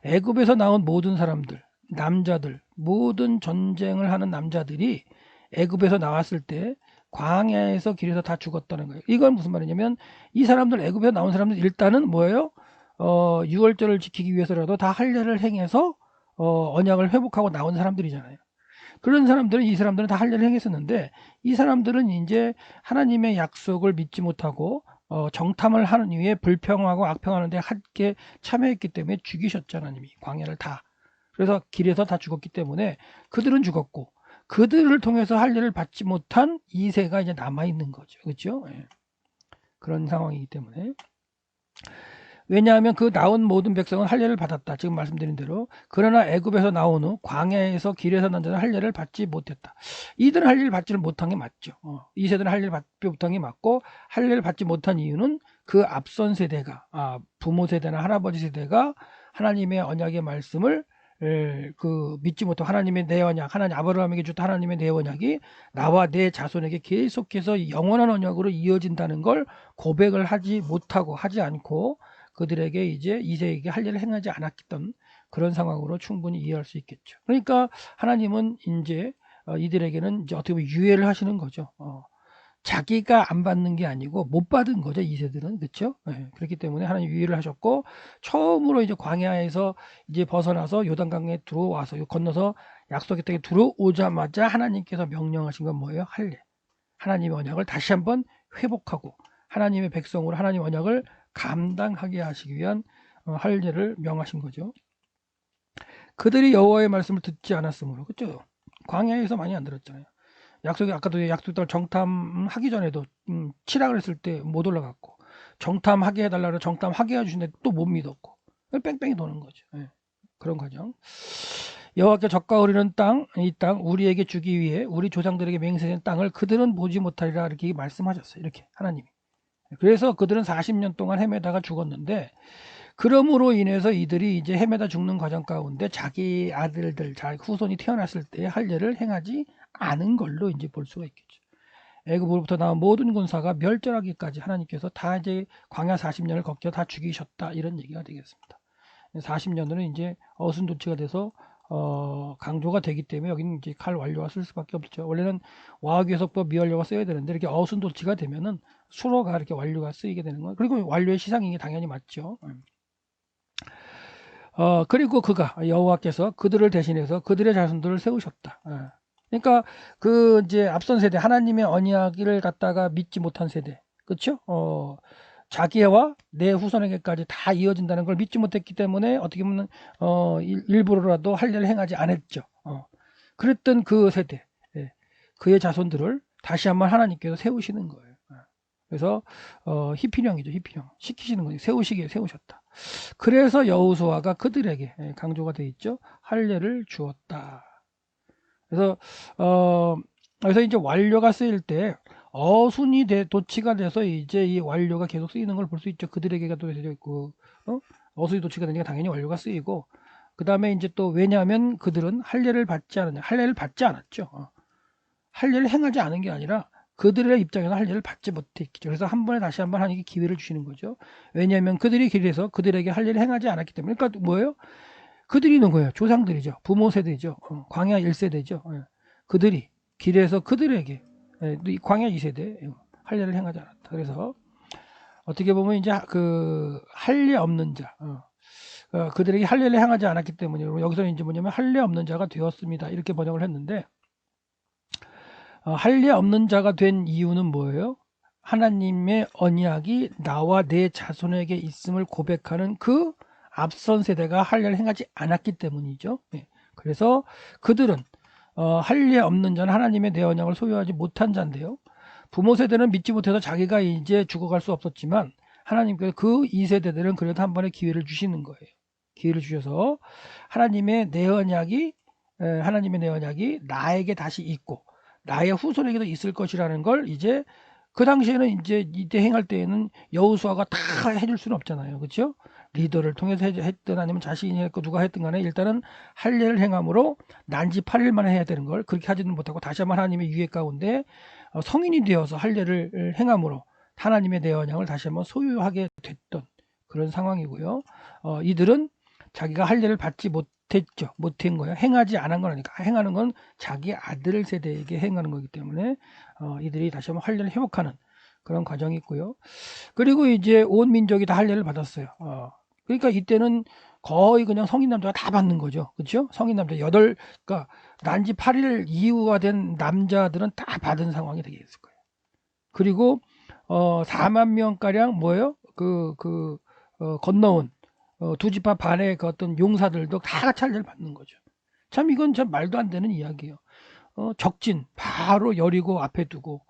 애굽에서 나온 모든 사람들, 남자들, 모든 전쟁을 하는 남자들이 애굽에서 나왔을 때 광야에서 길에서 다 죽었다는 거예요. 이건 무슨 말이냐면, 이 사람들, 애굽에서 나온 사람들 일단은 뭐예요? 유월절을 지키기 위해서라도 다 할례를 행해서 언약을 회복하고 나온 사람들이잖아요. 그런 사람들은, 이 사람들은 다 할례를 행했었는데, 이 사람들은 이제 하나님의 약속을 믿지 못하고 정탐을 하는 이유에 불평하고 악평하는데 함께 참여했기 때문에 죽이셨죠. 하나님이 광야를 다. 그래서 길에서 다 죽었기 때문에 그들은 죽었고, 그들을 통해서 할례를 받지 못한 2세가 이제 남아있는 거죠. 그렇죠? 예. 그런 상황이기 때문에. 왜냐하면 그 나온 모든 백성은 할례를 받았다. 지금 말씀드린 대로. 그러나 애굽에서 나온 후 광야에서 길에서 난 자는 할례를 받지 못했다. 이들은 할례를 받지를 못한 게 맞죠. 이 세대는 할례를 받지 못한 게 맞고, 할례를 받지 못한 이유는 그 앞선 세대가, 부모 세대나 할아버지 세대가 하나님의 언약의 말씀을 믿지 못하고, 하나님의 내 언약, 하나님 아브라함에게 줬던 하나님의 내 언약이 나와 내 자손에게 계속해서 영원한 언약으로 이어진다는 걸 고백을 하지 못하고, 하지 않고, 그들에게 이제 2세에게 할례를 행하지 않았던 그런 상황으로 충분히 이해할 수 있겠죠. 그러니까 하나님은 이제 이들에게는 이제 어떻게 보면 유예를 하시는 거죠. 자기가 안 받는 게 아니고 못 받은 거죠, 2세들은. 그렇죠? 네, 그렇기 때문에 하나님 유예를 하셨고, 처음으로 이제 광야에서 이제 벗어나서 요단강에 들어와서 건너서 약속의 땅에 들어오자마자 하나님께서 명령하신 건 뭐예요? 할례. 하나님의 언약을 다시 한번 회복하고 하나님의 백성으로 하나님의 언약을 감당하게 하시기 위한 할례를 명하신 거죠. 그들이 여호와의 말씀을 듣지 않았으므로. 그렇죠? 광야에서 많이 안 들었잖아요. 아까도 약속의 땅을 정탐하기 전에도 치락을 했을 때 못 올라갔고, 정탐하게 해달라고 정탐하게 해주는데 또 못 믿었고, 뺑뺑이 도는 거죠. 예, 그런 과정. 여호와께 젖과 흐르는 땅, 이 땅 우리에게 주기 위해 우리 조상들에게 맹세된 땅을 그들은 보지 못하리라, 이렇게 말씀하셨어요. 이렇게 하나님이. 그래서 그들은 40년 동안 헤매다가 죽었는데, 그럼으로 인해서 이들이 이제 헤매다 죽는 과정 가운데 자기 아들들, 자기 후손이 태어났을 때 할례를 행하지 않은 걸로 이제 볼 수가 있겠죠. 애굽으로부터 나온 모든 군사가 멸절하기까지 하나님께서 다 이제 광야 40년을 거쳐 다 죽이셨다, 이런 얘기가 되겠습니다. 40년은 이제 어순도치가 돼서 강조가 되기 때문에 여기는 이제 칼 완료가 쓸 수밖에 없죠. 원래는 와하교섭법 미완료가 써야 되는데, 이렇게 어순도치가 되면은 수로가 이렇게 완료가 쓰이게 되는 거예요. 그리고 완료의 시상인 게 당연히 맞죠. 그리고 여호와께서 그들을 대신해서 그들의 자손들을 세우셨다. 그러니까 그 이제 앞선 세대, 하나님의 언약을 갖다가 믿지 못한 세대, 그렇죠? 자기와 내 후손에게까지 다 이어진다는 걸 믿지 못했기 때문에 어떻게 보면 일부러라도 할례를 행하지 않았죠. 그랬던 그 세대, 예, 그의 자손들을 다시 한번 하나님께서 세우시는 거예요. 그래서 히피령이죠. 히피령 시키시는 거예요. 세우시기에 세우셨다. 그래서 여호수아가 그들에게 강조가 되어 있죠. 할례를 주었다. 그래서 그래서 이제 완료가 쓰일 때 어순이 도치가 돼서 이제 이 완료가 계속 쓰이는 걸 볼 수 있죠. 그들에게가 또 되어 있고 어순이 도치가 되니까 당연히 완료가 쓰이고, 그 다음에 이제 또 왜냐하면 그들은 할례를 받지 않았냐, 할례를 받지 않았죠. 할례를 행하지 않은 게 아니라 그들의 입장에서 할례를 받지 못했죠. 그래서 한 번에 다시 한번 하나님께 기회를 주시는 거죠. 왜냐하면 그들이 길에서 그들에게 할례를 행하지 않았기 때문에. 그러니까 뭐예요? 그들이 누구예요? 조상들이죠. 부모 세대죠. 광야 1세대죠. 그들이 길에서 그들에게 광야 2세대 할례를 행하지 않았다. 그래서 어떻게 보면 이제 그 할례 없는 자, 그들에게 할례를 행하지 않았기 때문에 여기서 이제 뭐냐면 할례 없는 자가 되었습니다. 이렇게 번역을 했는데, 할례 없는 자가 된 이유는 뭐예요? 하나님의 언약이 나와 내 자손에게 있음을 고백하는 그 앞선 세대가 할례를 행하지 않았기 때문이죠. 그래서 그들은 할례 없는 자는 하나님의 내 언약을 소유하지 못한 자인데요. 부모 세대는 믿지 못해서 자기가 이제 죽어갈 수 없었지만 하나님께서 그 2세대들은 그래도 한 번의 기회를 주시는 거예요. 기회를 주셔서 하나님의 내 언약이 나에게 다시 있고 나의 후손에게도 있을 것이라는 걸 이제 그 당시에는 이제 이때 행할 때에는 여호수아가 다 해줄 수는 없잖아요. 그렇죠? 리더를 통해서 했든 아니면 자신이 했고 누가 했든 간에 일단은 할례를 행함으로 난지 8일 만에 해야 되는 걸 그렇게 하지는 못하고 다시 한번 하나님의 유예 가운데 성인이 되어서 할례를 행함으로 하나님의 내 언약을 다시 한번 소유하게 됐던 그런 상황이고요. 이들은 자기가 할례를 받지 못했죠. 못한 거예요. 행하지 않은 거니까. 행하는 건 자기 아들 세대에게 행하는 거기 때문에 이들이 다시 한번 할례를 회복하는 그런 과정이 있고요. 그리고 이제 온 민족이 다 할례를 받았어요. 그러니까 이때는 거의 그냥 성인 남자가 다 받는 거죠. 그렇죠? 성인 남자 그러니까 난지 8일 이후가 된 남자들은 다 받은 상황이 되겠을 거예요. 그리고 4만 명가량 뭐예요? 건너온 두 지파 반의 그 어떤 용사들도 다 같이 할례를 받는 거죠. 참 이건 참 말도 안 되는 이야기예요. 적진 바로 여리고 앞에 두고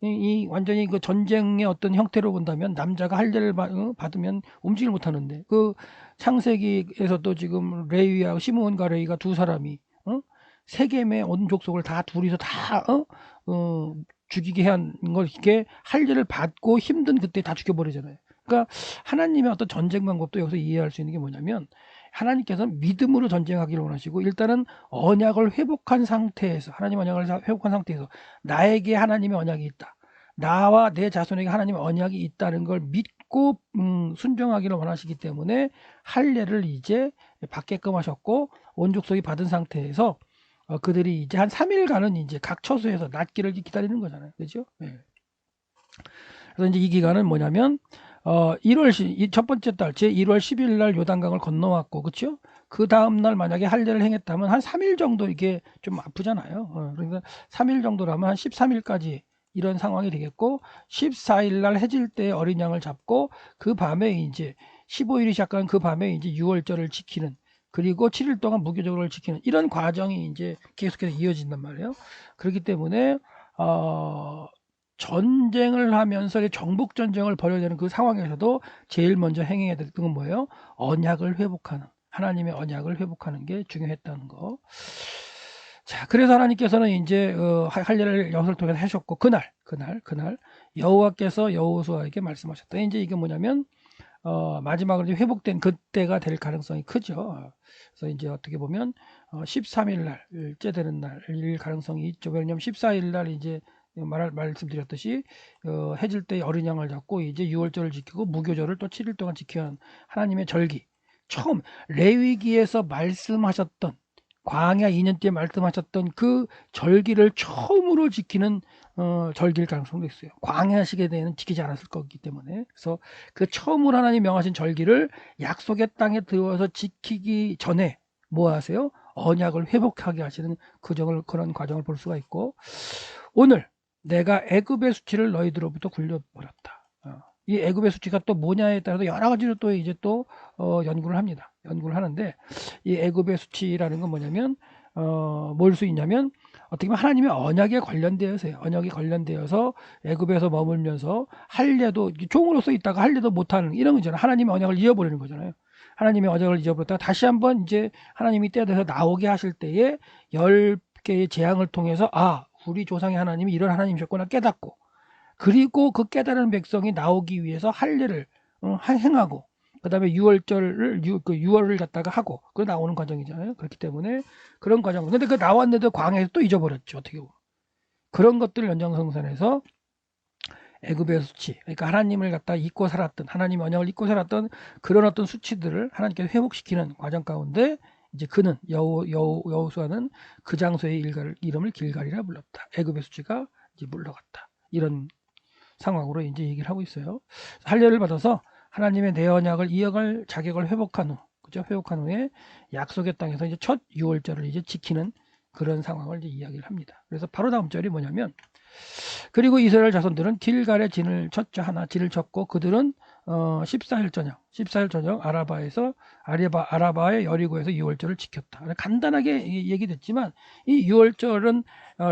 이 완전히 그 전쟁의 어떤 형태로 본다면 남자가 할례를 받으면 움직이질 못하는데, 그 창세기에서도 지금 레위와 시므온과 레위가 두 사람이 세겜의 온 족속을 다 둘이서 다 죽이게 한 걸 이게 할례를 받고 힘든 그때 다 죽여버리잖아요. 그러니까 하나님의 어떤 전쟁 방법도 여기서 이해할 수 있는 게 뭐냐면, 하나님께서는 믿음으로 전쟁하기를 원하시고 일단은 언약을 회복한 상태에서, 하나님 언약을 회복한 상태에서 나에게 하나님의 언약이 있다, 나와 내 자손에게 하나님의 언약이 있다는 걸 믿고 순종하기를 원하시기 때문에 할례를 이제 받게끔 하셨고, 온 족속이 받은 상태에서 그들이 이제 한 3일간은 이제 각 처소에서 낫기를 기다리는 거잖아요. 그죠? 네. 그래서 이제 이 기간은 뭐냐면 1월 첫 번째 달 제 1월 10일 날 요단강을 건너왔고, 그렇죠? 그 다음 날 만약에 할례를 행했다면 한 3일 정도 이게 좀 아프잖아요. 그러니까 3일 정도라면 한 13일까지 이런 상황이 되겠고, 14일 날 해질 때 어린 양을 잡고 그 밤에 이제 15일이 시작한 그 밤에 이제 6월절을 지키는, 그리고 7일 동안 무교절을 지키는 이런 과정이 이제 계속해서 이어진단 말이에요. 그렇기 때문에 전쟁을 하면서 정복 전쟁을 벌여야 되는 그 상황에서도 제일 먼저 행해야 될 건 뭐예요? 언약을 회복하는, 하나님의 언약을 회복하는 게 중요했다는 거. 자, 그래서 하나님께서는 이제 할례를 여호수아를 통해서 하셨고, 그날 여호와께서 여호수아에게 말씀하셨다. 이제 이게 뭐냐면 마지막으로 이제 회복된 그때가 될 가능성이 크죠. 그래서 이제 어떻게 보면 13일 날째 되는 날일 가능성이 있죠. 왜냐하면 14일 날 이제 말씀드렸듯이 해질 때 어린 양을 잡고 이제 6월절을 지키고 무교절을 또 7일 동안 지켜야 하는 하나님의 절기, 처음 레위기에서 말씀하셨던, 광야 2년째 말씀하셨던 그 절기를 처음으로 지키는 절기일 가능성도 있어요. 광야 시대에는 지키지 않았을 거기 때문에. 그래서 그 처음으로 하나님 명하신 절기를 약속의 땅에 들어와서 지키기 전에 뭐 하세요? 언약을 회복하게 하시는 그런 과정을 볼 수가 있고, 오늘 내가 애굽의 수치를 너희들로부터 굴려버렸다. 이 애굽의 수치가 또 뭐냐에 따라서 여러 가지로 또 이제 또 연구를 합니다. 연구를 하는데 이 애굽의 수치라는 건 뭐냐면 뭘 수 있냐면 어떻게 보면 하나님의 언약에 관련되어서요. 언약에 관련되어서 애굽에서 머물면서 할례도 종으로서 있다가 할례도 못하는 이런 거잖아요. 하나님의 언약을 잊어버리는 거잖아요. 하나님의 언약을 잊어버렸다가 다시 한번 이제 하나님이 때에 대해서 나오게 하실 때에 10개의 재앙을 통해서 우리 조상의 하나님이 이런 하나님이셨구나 깨닫고, 그리고 그 깨달은 백성이 나오기 위해서 할례를 행하고, 그 다음에 유월절을 유월을 갖다가 하고 그 나오는 과정이잖아요. 그렇기 때문에 그런 과정. 근데 그 나왔는데도 광야에서 또 잊어버렸죠. 어떻게 보면 그런 것들을 연장성산해서 애굽의 수치, 그러니까 하나님을 갖다 잊고 살았던, 하나님 언약을 잊고 살았던 그런 어떤 수치들을 하나님께서 회복시키는 과정 가운데 이제 그는 여호수아는 그 장소의 이름을 길갈이라 불렀다. 애굽의 수치가 이제 물러갔다. 이런 상황으로 이제 얘기를 하고 있어요. 할례를 받아서 하나님의 내 언약을 이어갈 자격을 회복한 후, 그죠? 회복한 후에 약속의 땅에서 이제 첫 유월절을 이제 지키는 그런 상황을 이제 이야기를 합니다. 그래서 바로 다음 절이 뭐냐면, 그리고 이스라엘 자손들은 길갈에 진을 쳤죠. 하나 진을 쳤고 그들은 14일 저녁 아라바의 여리고에서 유월절을 지켰다. 간단하게 얘기됐지만 이 유월절은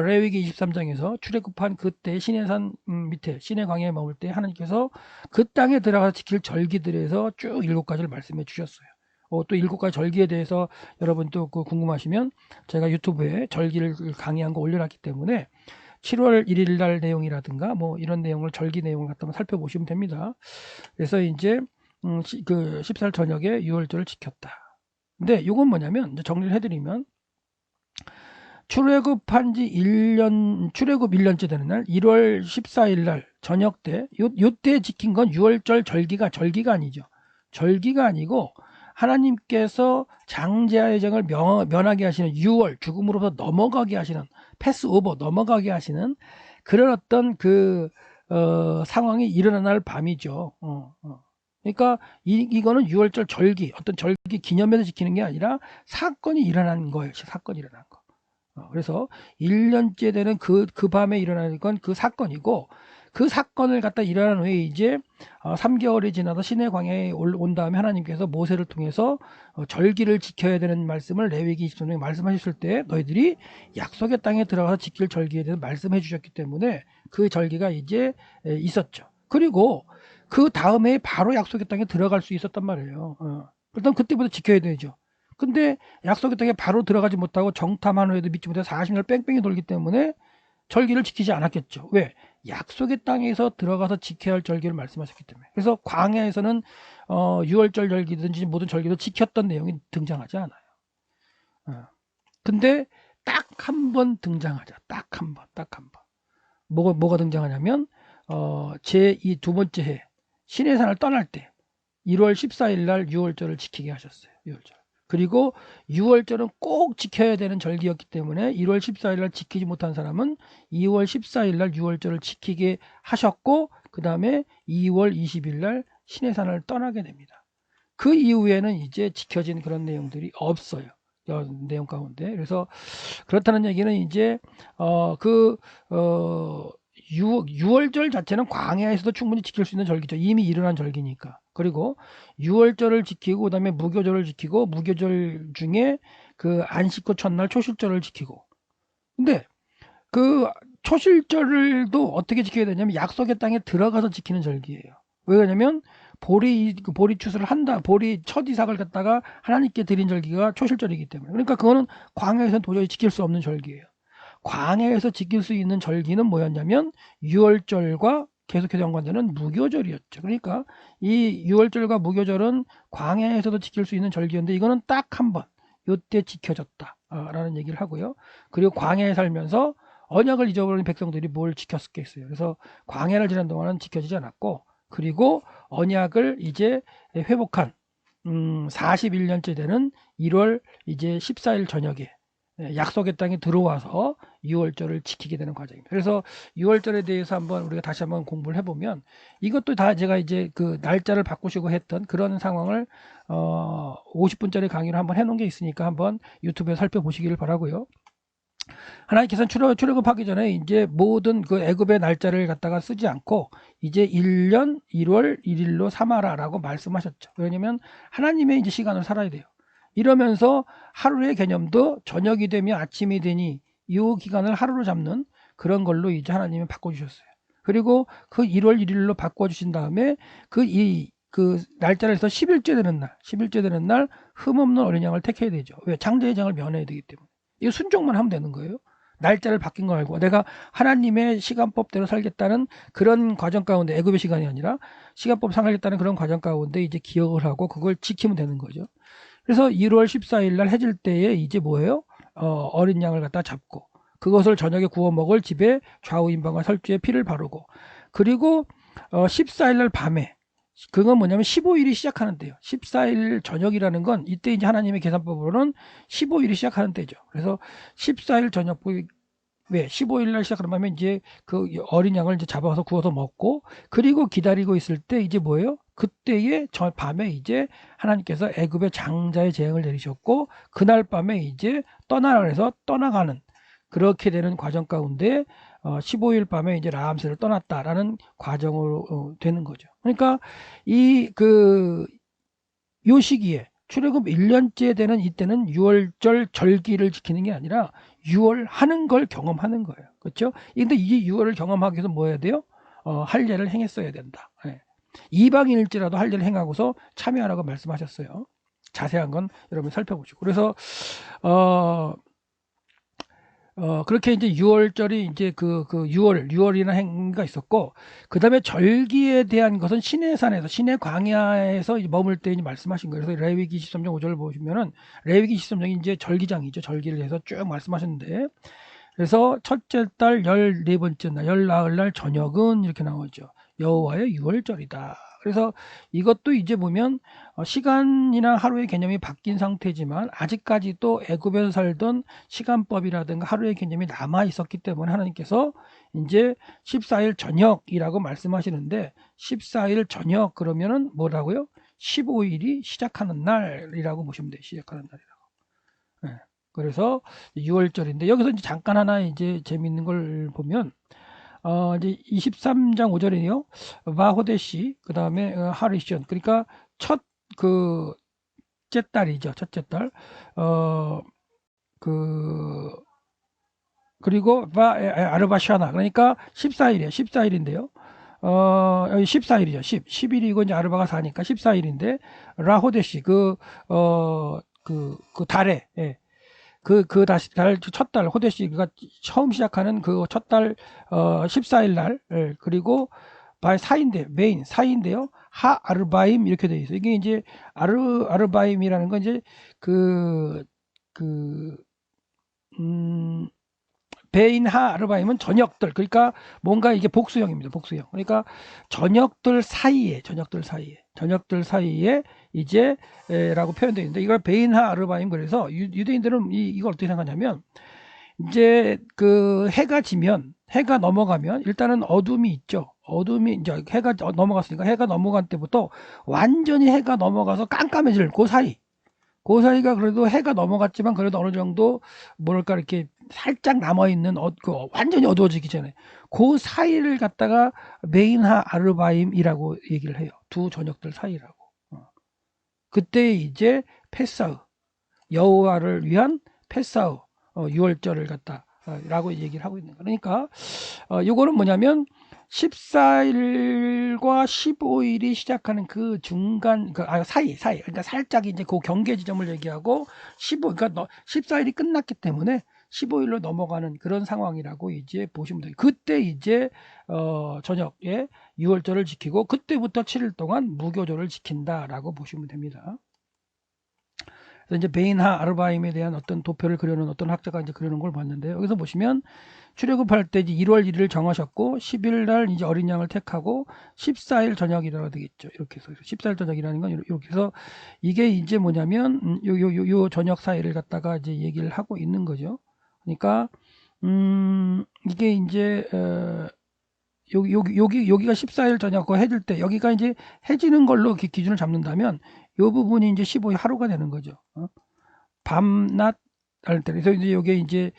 레위기 23장에서 출애굽한 그때 시내산 밑에 시내 광야에 머물 때 하나님께서 그 땅에 들어가서 지킬 절기들에서 쭉 7가지를 말씀해 주셨어요. 또 7가지 절기에 대해서 여러분 또 궁금하시면 제가 유튜브에 절기를 강의한 거 올려놨기 때문에 7월 1일 날 내용이라든가 뭐 이런 내용을 절기 내용을 갖다 살펴보시면 됩니다. 그래서 이제 그 14일 저녁에 유월절을 지켰다. 근데 이건 뭐냐면 이제 정리를 해드리면 출애굽한 지 1년, 출애굽 1년째 되는 날 1월 14일 날 저녁 때 요때 지킨 건 유월절 절기가 아니죠. 절기가 아니고 하나님께서 장자의 정을 면하게 하시는 6월 죽음으로부터 넘어가게 하시는 패스오버 넘어가게 하시는 그런 어떤 상황이 일어날 밤이죠. 그러니까 이거는 6월절 절기 어떤 절기 기념에서 지키는 게 아니라 사건이 일어난 거예요. 사건이 일어난 거. 그래서 1년째 되는 그 밤에 일어나는 건 그 사건이고, 그 사건을 갖다 일어난 후에 이제 3개월이 지나서 시내 광야에 온 다음에 하나님께서 모세를 통해서 절기를 지켜야 되는 말씀을 레위기 20장에 말씀하셨을 때 너희들이 약속의 땅에 들어가서 지킬 절기에 대해서 말씀해 주셨기 때문에 그 절기가 이제 있었죠. 그리고 그 다음에 바로 약속의 땅에 들어갈 수 있었단 말이에요. 일단 그때부터 지켜야 되죠. 근데 약속의 땅에 바로 들어가지 못하고 정탐한 후에도 믿지 못해서 40년 뺑뺑이 돌기 때문에 절기를 지키지 않았겠죠. 왜? 약속의 땅에서 들어가서 지켜야 할 절기를 말씀하셨기 때문에. 그래서 광야에서는 6월절 절기든지 모든 절기도 지켰던 내용이 등장하지 않아요. 근데 딱 한 번 등장하죠. 딱 한 번. 뭐가 등장하냐면 제2 두 번째 해 시내산을 떠날 때 1월 14일 날 6월절을 지키게 하셨어요. 6월절. 그리고 6월절은 꼭 지켜야 되는 절기였기 때문에 1월 14일 날 지키지 못한 사람은 2월 14일 날 6월절을 지키게 하셨고, 그 다음에 2월 20일 날 시내산을 떠나게 됩니다. 그 이후에는 이제 지켜진 그런 내용들이 없어요. 내용 가운데. 그래서 그렇다는 얘기는 이제 6월절 자체는 광야에서도 충분히 지킬 수 있는 절기죠. 이미 일어난 절기니까. 그리고 6월절을 지키고 그다음에 무교절을 지키고 무교절 중에 그 안식구 첫날 초실절을 지키고. 근데 그 초실절도 어떻게 지켜야 되냐면 약속의 땅에 들어가서 지키는 절기예요. 왜 그러냐면 보리 추수를 한다. 보리 첫 이삭을 갖다가 하나님께 드린 절기가 초실절이기 때문에. 그러니까 그거는 광야에서는 도저히 지킬 수 없는 절기예요. 광야에서 지킬 수 있는 절기는 뭐였냐면 6월절과 계속해서 연관되는 무교절이었죠. 그러니까 이 6월절과 무교절은 광야에서도 지킬 수 있는 절기였는데 이거는 딱 한 번 이때 지켜졌다라는 얘기를 하고요. 그리고 광야에 살면서 언약을 잊어버린 백성들이 뭘 지켰겠어요. 그래서 광야를 지난 동안은 지켜지지 않았고, 그리고 언약을 이제 회복한 41년째 되는 1월 이제 14일 저녁에 약속의 땅에 들어와서 6월절을 지키게 되는 과정입니다. 그래서 6월절에 대해서 한번 우리가 다시 한번 공부를 해보면 이것도 다 제가 이제 그 날짜를 바꾸시고 했던 그런 상황을 50분짜리 강의를 한번 해놓은 게 있으니까 한번 유튜브에 살펴보시기를 바라고요. 하나님께서는 출애굽하기 전에 이제 모든 그 애굽의 날짜를 갖다가 쓰지 않고 이제 1년 1월 1일로 삼아라라고 말씀하셨죠. 왜냐면 하나님의 이제 시간을 살아야 돼요. 이러면서 하루의 개념도 저녁이 되면 아침이 되니 이 기간을 하루로 잡는 그런 걸로 이제 하나님이 바꿔주셨어요. 그리고 그 1월 1일로 바꿔주신 다음에 그 날짜를 해서 10일째 되는 날 흠없는 어린 양을 택해야 되죠. 왜? 장자의 장을 면해야 되기 때문에. 이거 순종만 하면 되는 거예요. 날짜를 바뀐 거 알고 내가 하나님의 시간법대로 살겠다는 그런 과정 가운데, 애굽의 시간이 아니라 시간법 살겠다는 그런 과정 가운데 이제 기억을 하고 그걸 지키면 되는 거죠. 그래서 1월 14일 날 해질 때에 이제 뭐예요? 어린 양을 갖다 잡고 그것을 저녁에 구워 먹을 집에 좌우 임방과 설주에 피를 바르고, 그리고 14일 날 밤에, 그건 뭐냐면 15일이 시작하는 때요. 14일 저녁이라는 건 이때 이제 하나님의 계산법으로는 15일이 시작하는 때죠. 그래서 14일 저녁, 왜 15일 날 시작하는 밤에 이제 그 어린 양을 이제 잡아서 구워서 먹고, 그리고 기다리고 있을 때 이제 뭐예요? 그때에 저 밤에 이제 하나님께서 애굽의 장자의 재앙을 내리셨고, 그날 밤에 이제 떠나라 그래서 떠나가는, 그렇게 되는 과정 가운데 15일 밤에 이제 라암새를 떠났다라는 과정으로 되는 거죠. 그러니까 요 시기에 출애굽 1년째 되는 이때는 6월절 절기를 지키는 게 아니라 6월 하는 걸 경험하는 거예요. 그렇죠? 근데 이 6월을 경험하기 위해서 뭐 해야 돼요? 할례를 행했어야 된다. 예. 이방인일지라도 할례를 행하고서 참여하라고 말씀하셨어요. 자세한 건 여러분 살펴보시고. 그래서 그렇게 이제 6월절이 이제 6월이나 행가 있었고, 그 다음에 절기에 대한 것은 시내산에서, 시내 광야에서 머물 때 말씀하신 거예요. 그래서 레위기 23장 5절을 보시면은, 레위기 23장이 이제 절기장이죠. 절기를 해서 쭉 말씀하셨는데, 그래서 첫째 달 14번째 날, 열나흘 날 저녁은 이렇게 나오죠. 여호와의 6월절이다. 그래서 이것도 이제 보면 시간이나 하루의 개념이 바뀐 상태지만 아직까지도 애굽에서 살던 시간법이라든가 하루의 개념이 남아 있었기 때문에 하나님께서 이제 14일 저녁이라고 말씀하시는데, 14일 저녁 그러면은 뭐라고요? 15일이 시작하는 날이라고 보시면 돼요. 시작하는 날이라고. 네. 그래서 6월절인데 여기서 이제 잠깐 하나 이제 재밌는 걸 보면 이제 23장 5절이요. 마호데시, 그 다음에 하리션, 그러니까 첫째 딸이죠. 첫째 딸. 그리고 아르바샤나, 그러니까 14일이에요. 14일인데요. 여기 14일이죠. 10일이고 이제 아르바가 4니까 14일인데, 라호데시, 그 달에, 예. 첫 달, 호데시가 처음 시작하는 그 첫 달, 14일 날, 예, 그리고 바이 4인데, 메인 4인데요. 하 아르바임 이렇게 되어 있어요. 이게 이제 아르바임이라는 건 이제 그, 그, 베인하 아르바임은 저녁들, 그러니까 뭔가 이게 복수형입니다. 복수형. 그러니까 저녁들 사이에 이제 라고 표현되어 있는데, 이걸 베인하 아르바임, 그래서 유대인들은 이걸 어떻게 생각하냐면, 이제 그 해가 지면, 해가 넘어가면 일단은 어둠이 있죠. 어둠이 이제 해가 넘어갔으니까, 해가 넘어간 때부터 완전히 해가 넘어가서 깜깜해질 그 사이가 그래도 해가 넘어갔지만 그래도 어느 정도 뭐랄까 이렇게 살짝 남아있는 완전히 어두워지기 전에 그 사이를 갖다가 메인하 아르바임이라고 얘기를 해요. 두 저녁들 사이라고. 그때 이제 페사흐, 여호와를 위한 페사흐 6월절을 갖다 라고 얘기를 하고 있는 거예요. 그러니까 요거는 뭐냐면 14일과 15일이 시작하는 그 중간, 사이. 그러니까 살짝 이제 그 경계 지점을 얘기하고, 14일이 끝났기 때문에 15일로 넘어가는 그런 상황이라고 이제 보시면 돼요. 그때 이제, 저녁에 6월절을 지키고, 그때부터 7일 동안 무교절을 지킨다라고 보시면 됩니다. 그래서 이제 베인하 아르바임에 대한 어떤 도표를 그려놓은 어떤 학자가 이제 그려놓은 걸 봤는데, 여기서 보시면 출애굽할 때 이제 1월 1일 정하셨고 10일 날 이제 어린 양을 택하고 14일 저녁이라고 되겠죠. 이렇게 해서 14일 저녁이라는 건 이렇게 해서 이게 이제 뭐냐면 요 저녁 사이를 갖다가 이제 얘기를 하고 있는 거죠. 그러니까 이게 이제 여기가 14일 저녁 해질 때, 여기가 이제 해지는 걸로 기준을 잡는다면 요 부분이 이제 15일 하루가 되는 거죠. 밤낮 할 때. 그래서 이제 요게 이제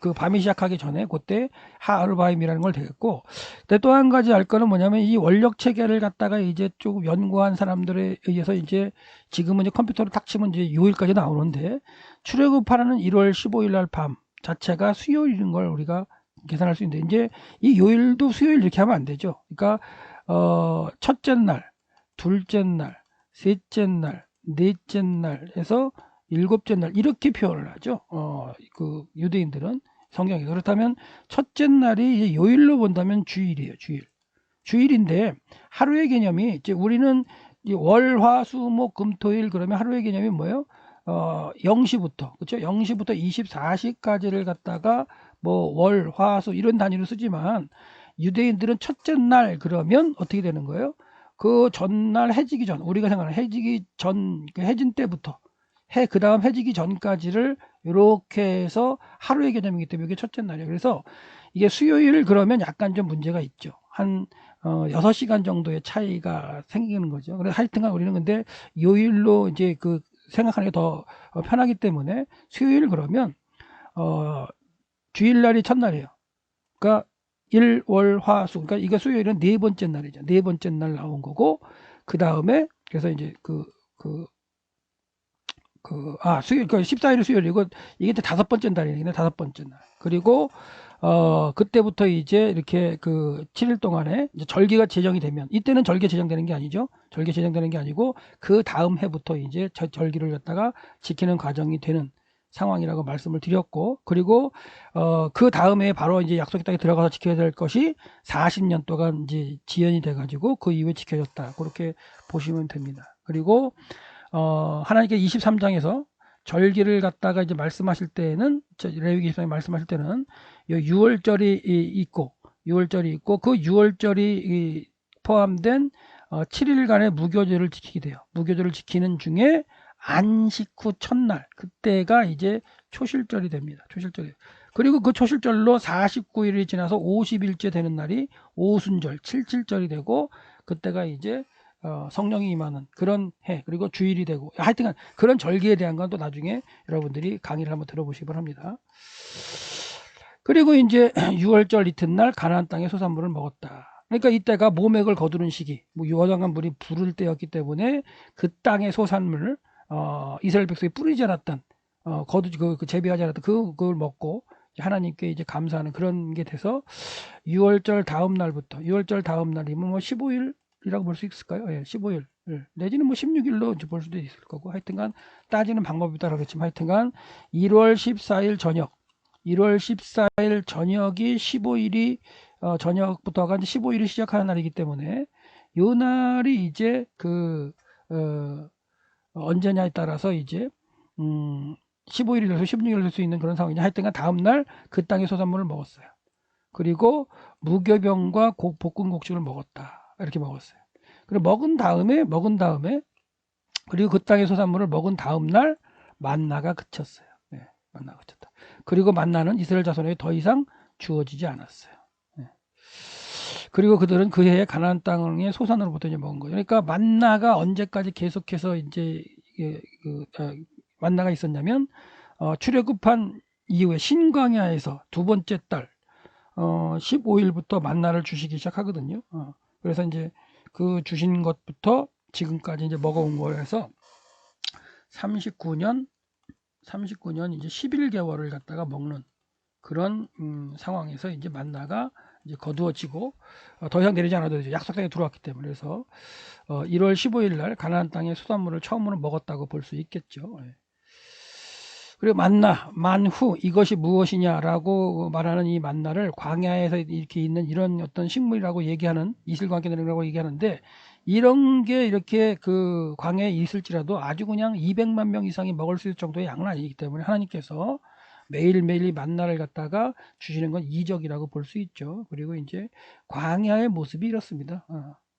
그 밤이 시작하기 전에 그때 하루바임이라는 걸 되겠고, 근데 또 한 가지 알 거는 뭐냐면 이 원력 체계를 갖다가 이제 조금 연구한 사람들에 의해서 이제 지금은 이제 컴퓨터로 딱 치면 이제 요일까지 나오는데, 출애굽하는 1월 15일 날 밤 자체가 수요일인 걸 우리가 계산할 수 있는데, 이제 이 요일도 수요일 이렇게 하면 안 되죠. 그러니까 첫째 날, 둘째 날, 셋째 날, 넷째 날 해서 일곱째 날 이렇게 표현을 하죠. 그 유대인들은 성경에서. 그렇다면 첫째 날이 이제 요일로 본다면 주일이에요. 주일인데 하루의 개념이 이제 우리는 월, 화, 수, 목, 금, 토, 일 그러면 하루의 개념이 뭐예요? 0시부터 그렇죠? 0시부터 24시까지를 갖다가 뭐 월, 화, 수 이런 단위로 쓰지만 유대인들은 첫째 날 그러면 어떻게 되는 거예요? 그 전날 해지기 전 우리가 생각하는 해지기 전 그 해진 때부터 그 다음 해지기 전까지를 이렇게 해서 하루의 개념이기 때문에 이게 첫째 날이에요. 그래서 이게 수요일 그러면 약간 좀 문제가 있죠. 한 6시간 정도의 차이가 생기는 거죠. 그래서 하여튼간 우리는 근데 요일로 이제 그 생각하는 게 더 편하기 때문에 수요일 그러면 주일날이 첫날이에요. 그러니까 일, 월, 화, 수. 그러니까 이게 수요일은 네 번째 날이죠. 네 번째 날 나온 거고 그 다음에 그래서 이제 수요일, 14일이 수요일이고, 이게 이제 다섯 번째 날이네, 다섯 번째 날. 그리고, 그때부터 이제 이렇게 7일 동안에 이제 절기가 제정이 되면, 이때는 절기 제정되는 게 아니죠. 절기 제정되는 게 아니고, 그 다음 해부터 이제 절기를 갖다가 지키는 과정이 되는 상황이라고 말씀을 드렸고, 그리고, 그 다음에 바로 이제 약속의 땅에 들어가서 지켜야 될 것이 40년 동안 이제 지연이 돼가지고, 그 이후에 지켜졌다. 그렇게 보시면 됩니다. 그리고, 하나님께 23장에서 절기를 갖다가 이제 말씀하실 때는 레위기 23장 말씀하실 때는 6월절이 있고 6월절이 있고 그 6월절이 포함된 7일간의 무교절을 지키게 돼요. 무교절을 지키는 중에 안식 후 첫날 그때가 이제 초실절이 됩니다. 초실절이. 그리고 그 초실절로 49일이 지나서 50일째 되는 날이 오순절, 칠칠절이 되고 그때가 이제 성령이 임하는 그런 해 그리고 주일이 되고 하여튼 그런 절기에 대한 건 또 나중에 여러분들이 강의를 한번 들어보시기 바랍니다. 그리고 이제 6월절 이튿날 가나안 땅의 소산물을 먹었다. 그러니까 이때가 모맥을 거두는 시기, 뭐 요단강 물이 부를 때였기 때문에 그 땅의 소산물, 이스라엘 백성이 뿌리지 않았던, 재배하지 않았던 그걸 먹고 하나님께 이제 감사하는 그런 게 돼서 6월절 다음 날부터 6월절 다음 날이면 뭐 15일이라고 볼 수 있을까요? 예, 15일. 내지는 뭐 16일로 이제 볼 수도 있을 거고 하여튼간 따지는 방법이 따라 그렇지만 하여튼간 1월 14일 저녁 1월 14일 저녁이 15일이 저녁부터가 이제 15일이 시작하는 날이기 때문에 요 날이 이제 언제냐에 따라서 이제 15일이 돼서 16일 될 수 있는 그런 상황이냐 하여튼간 다음 날 그 땅의 소산물을 먹었어요. 그리고 무교병과 볶음곡식을 먹었다. 이렇게 먹었어요. 그리고 먹은 다음에 그리고 그 땅의 소산물을 먹은 다음 날 만나가 그쳤어요. 네, 만나가 그쳤다. 그리고 만나는 이스라엘 자손에게 더 이상 주어지지 않았어요. 네. 그리고 그들은 그 해에 가나안 땅의 소산으로부터 이제 먹은 거예요. 그러니까 만나가 언제까지 계속해서 이제 만나가 있었냐면 출애굽한 이후에 신광야에서 두 번째 달 15일부터 만나를 주시기 시작하거든요. 그래서 이제 그 주신 것부터 지금까지 이제 먹어온 거에서 39년 이제 11개월을 갖다가 먹는 그런 상황에서 이제 만나가 이제 거두어지고 더 이상 내리지 않아도 이제 약속 땅에 들어왔기 때문에 그래서 1월 15일 날 가나안 땅의 수산물을 처음으로 먹었다고 볼 수 있겠죠. 예. 그리고 만후 이것이 무엇이냐라고 말하는 이 만나를 광야에서 이렇게 있는 이런 어떤 식물이라고 얘기하는 이슬광견이라고 얘기하는데 이런 게 이렇게 그 광야에 있을지라도 아주 그냥 200만 명 이상이 먹을 수 있을 정도의 양은 아니기 때문에 하나님께서 매일매일 이 만나를 갖다가 주시는 건 이적이라고 볼 수 있죠. 그리고 이제 광야의 모습이 이렇습니다.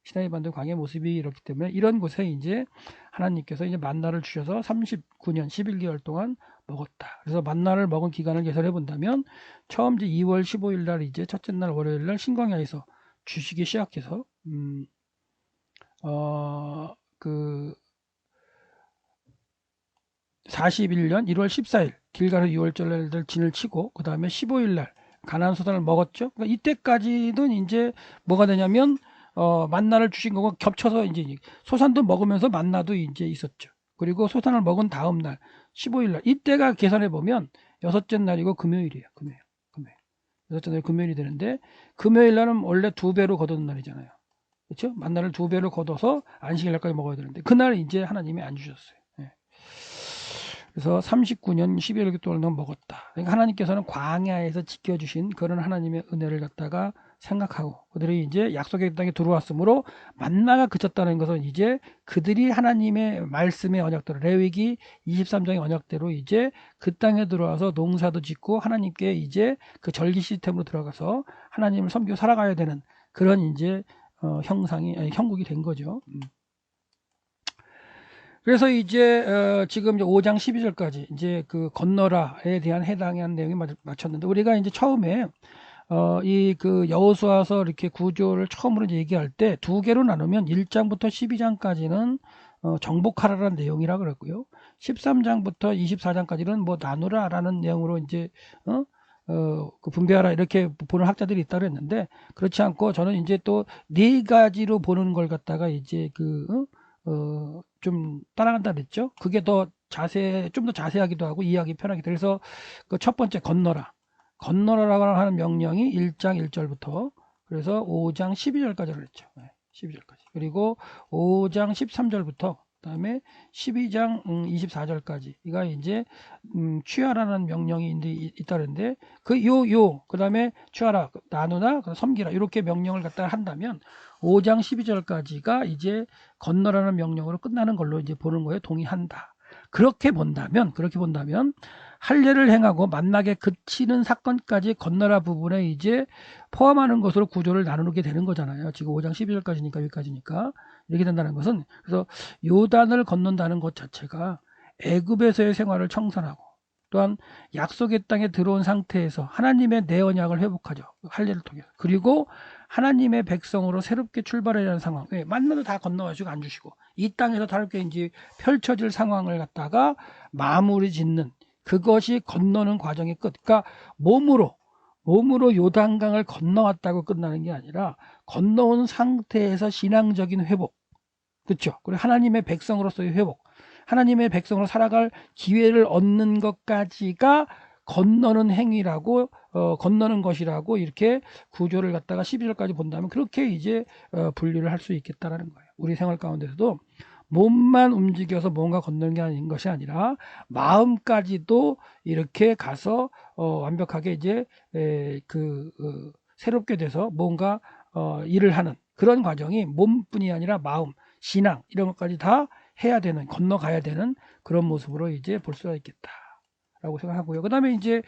시나이 반도 광야의 모습이 이렇기 때문에 이런 곳에 이제 하나님께서 이제 만나를 주셔서 39년 11개월 동안 먹었다. 그래서 만나를 먹은 기간을 계산해 본다면 처음 이제 2월 15일 날 이제 첫째 날 월요일 날 신광야에서 주시기 시작해서 그 41년 1월 14일 길가로 6월절날 진을 치고 그 다음에 15일 날 가나안 소산을 먹었죠. 그러니까 이때까지는 이제 뭐가 되냐면 만나를 주신 거고 겹쳐서 이제 소산도 먹으면서 만나도 이제 있었죠. 그리고 소산을 먹은 다음 날 15일 날 이때가 계산해 보면 여섯째 날이고 금요일이에요. 금요일. 여섯째 날 금요일이 되는데 금요일 날은 원래 2배로 거두는 날이잖아요. 그렇죠? 만나를 2배로 거둬서 안식일 날까지 먹어야 되는데 그날 이제 하나님이 안 주셨어요. 예. 그래서 39년 12일 동안 먹었다. 그러니까 하나님께서는 광야에서 지켜주신 그런 하나님의 은혜를 갖다가 생각하고 그들이 이제 약속의 땅에 들어왔으므로 만나가 그쳤다는 것은 이제 그들이 하나님의 말씀의 언약대로 레위기 23장의 언약대로 이제 그 땅에 들어와서 농사도 짓고 하나님께 이제 그 절기 시스템으로 들어가서 하나님을 섬기고 살아가야 되는 그런 이제 형국이 된 거죠. 그래서 이제 지금 이제 5장 12절까지 이제 그 건너라에 대한 해당한 내용이 맞췄는데 우리가 이제 처음에 이 그 여호수아서 이렇게 구조를 처음으로 이제 얘기할 때 2개로 나누면 1장부터 12장까지는 정복하라라는 내용이라 그랬고요. 13장부터 24장까지는 뭐 나누라라는 내용으로 이제 그 분배하라 이렇게 보는 학자들이 있다 그랬는데 그렇지 않고 저는 이제 또 4가지로 보는 걸 갖다가 이제 좀 따라간다 그랬죠. 그게 더 좀 더 자세하기도 하고 이해하기 편하게. 그래서 그 첫 번째 건너라라고 하는 명령이 1장 1절부터 그래서 5장 12절까지 그랬죠. 12절까지. 그리고 5장 13절부터 그다음에 12장 24절까지 이가 이제 취하라는 명령이 있다는데 그다음에 취하라 나누나 섬기라 이렇게 명령을 갖다가 한다면 5장 12절까지가 이제 건너라는 명령으로 끝나는 걸로 이제 보는 거에 동의한다. 그렇게 본다면 할례를 행하고 만나게 그치는 사건까지 건너라 부분에 이제 포함하는 것으로 구조를 나누게 되는 거잖아요. 지금 5장 12절까지니까 여기까지니까 이렇게 된다는 것은 그래서 요단을 건넌다는 것 자체가 애굽에서의 생활을 청산하고 또한 약속의 땅에 들어온 상태에서 하나님의 내 언약을 회복하죠. 할례를 통해서. 그리고 하나님의 백성으로 새롭게 출발해야 하는 상황. 만나도 다 건너가지고 안 주시고 이 땅에서 다르게 이제 펼쳐질 상황을 갖다가 마무리 짓는 그것이 건너는 과정의 끝. 그러니까 몸으로 요단강을 건너왔다고 끝나는 게 아니라 건너온 상태에서 신앙적인 회복. 그렇죠? 그리고 하나님의 백성으로서의 회복. 하나님의 백성으로 살아갈 기회를 얻는 것까지가 건너는 행위라고 건너는 것이라고 이렇게 구조를 갖다가 12절까지 본다면 그렇게 이제 분류를 할 수 있겠다라는 거예요. 우리 생활 가운데서도 몸만 움직여서 뭔가 건너는 게 아닌 것이 아니라 마음까지도 이렇게 가서 완벽하게 이제 새롭게 돼서 뭔가 일을 하는 그런 과정이 몸뿐이 아니라 마음, 신앙 이런 것까지 다 해야 되는 건너가야 되는 그런 모습으로 이제 볼 수가 있겠다라고 생각하고요. 그 다음에 이제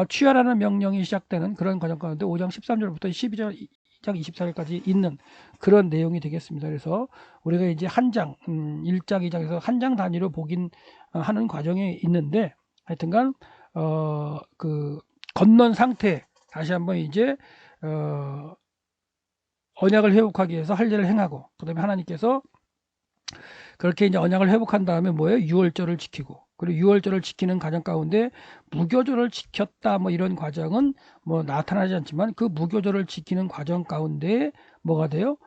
취하라는 명령이 시작되는 그런 과정 가운데 5장 13절부터 12장 24절까지 있는 그런 내용이 되겠습니다. 그래서 우리가 이제 한 장, 1장, 2장에서 한 장 단위로 보긴 하는 과정이 있는데 하여튼간 그 건넌 상태 다시 한번 이제 언약을 회복하기 위해서 할례를 행하고 그다음에 하나님께서 그렇게 이제 언약을 회복한 다음에 뭐예요? 유월절을 지키고 그리고 유월절을 지키는 과정 가운데 무교절을 지켰다 뭐 이런 과정은 뭐 나타나지 않지만 그 무교절을 지키는 과정 가운데 뭐가 돼요?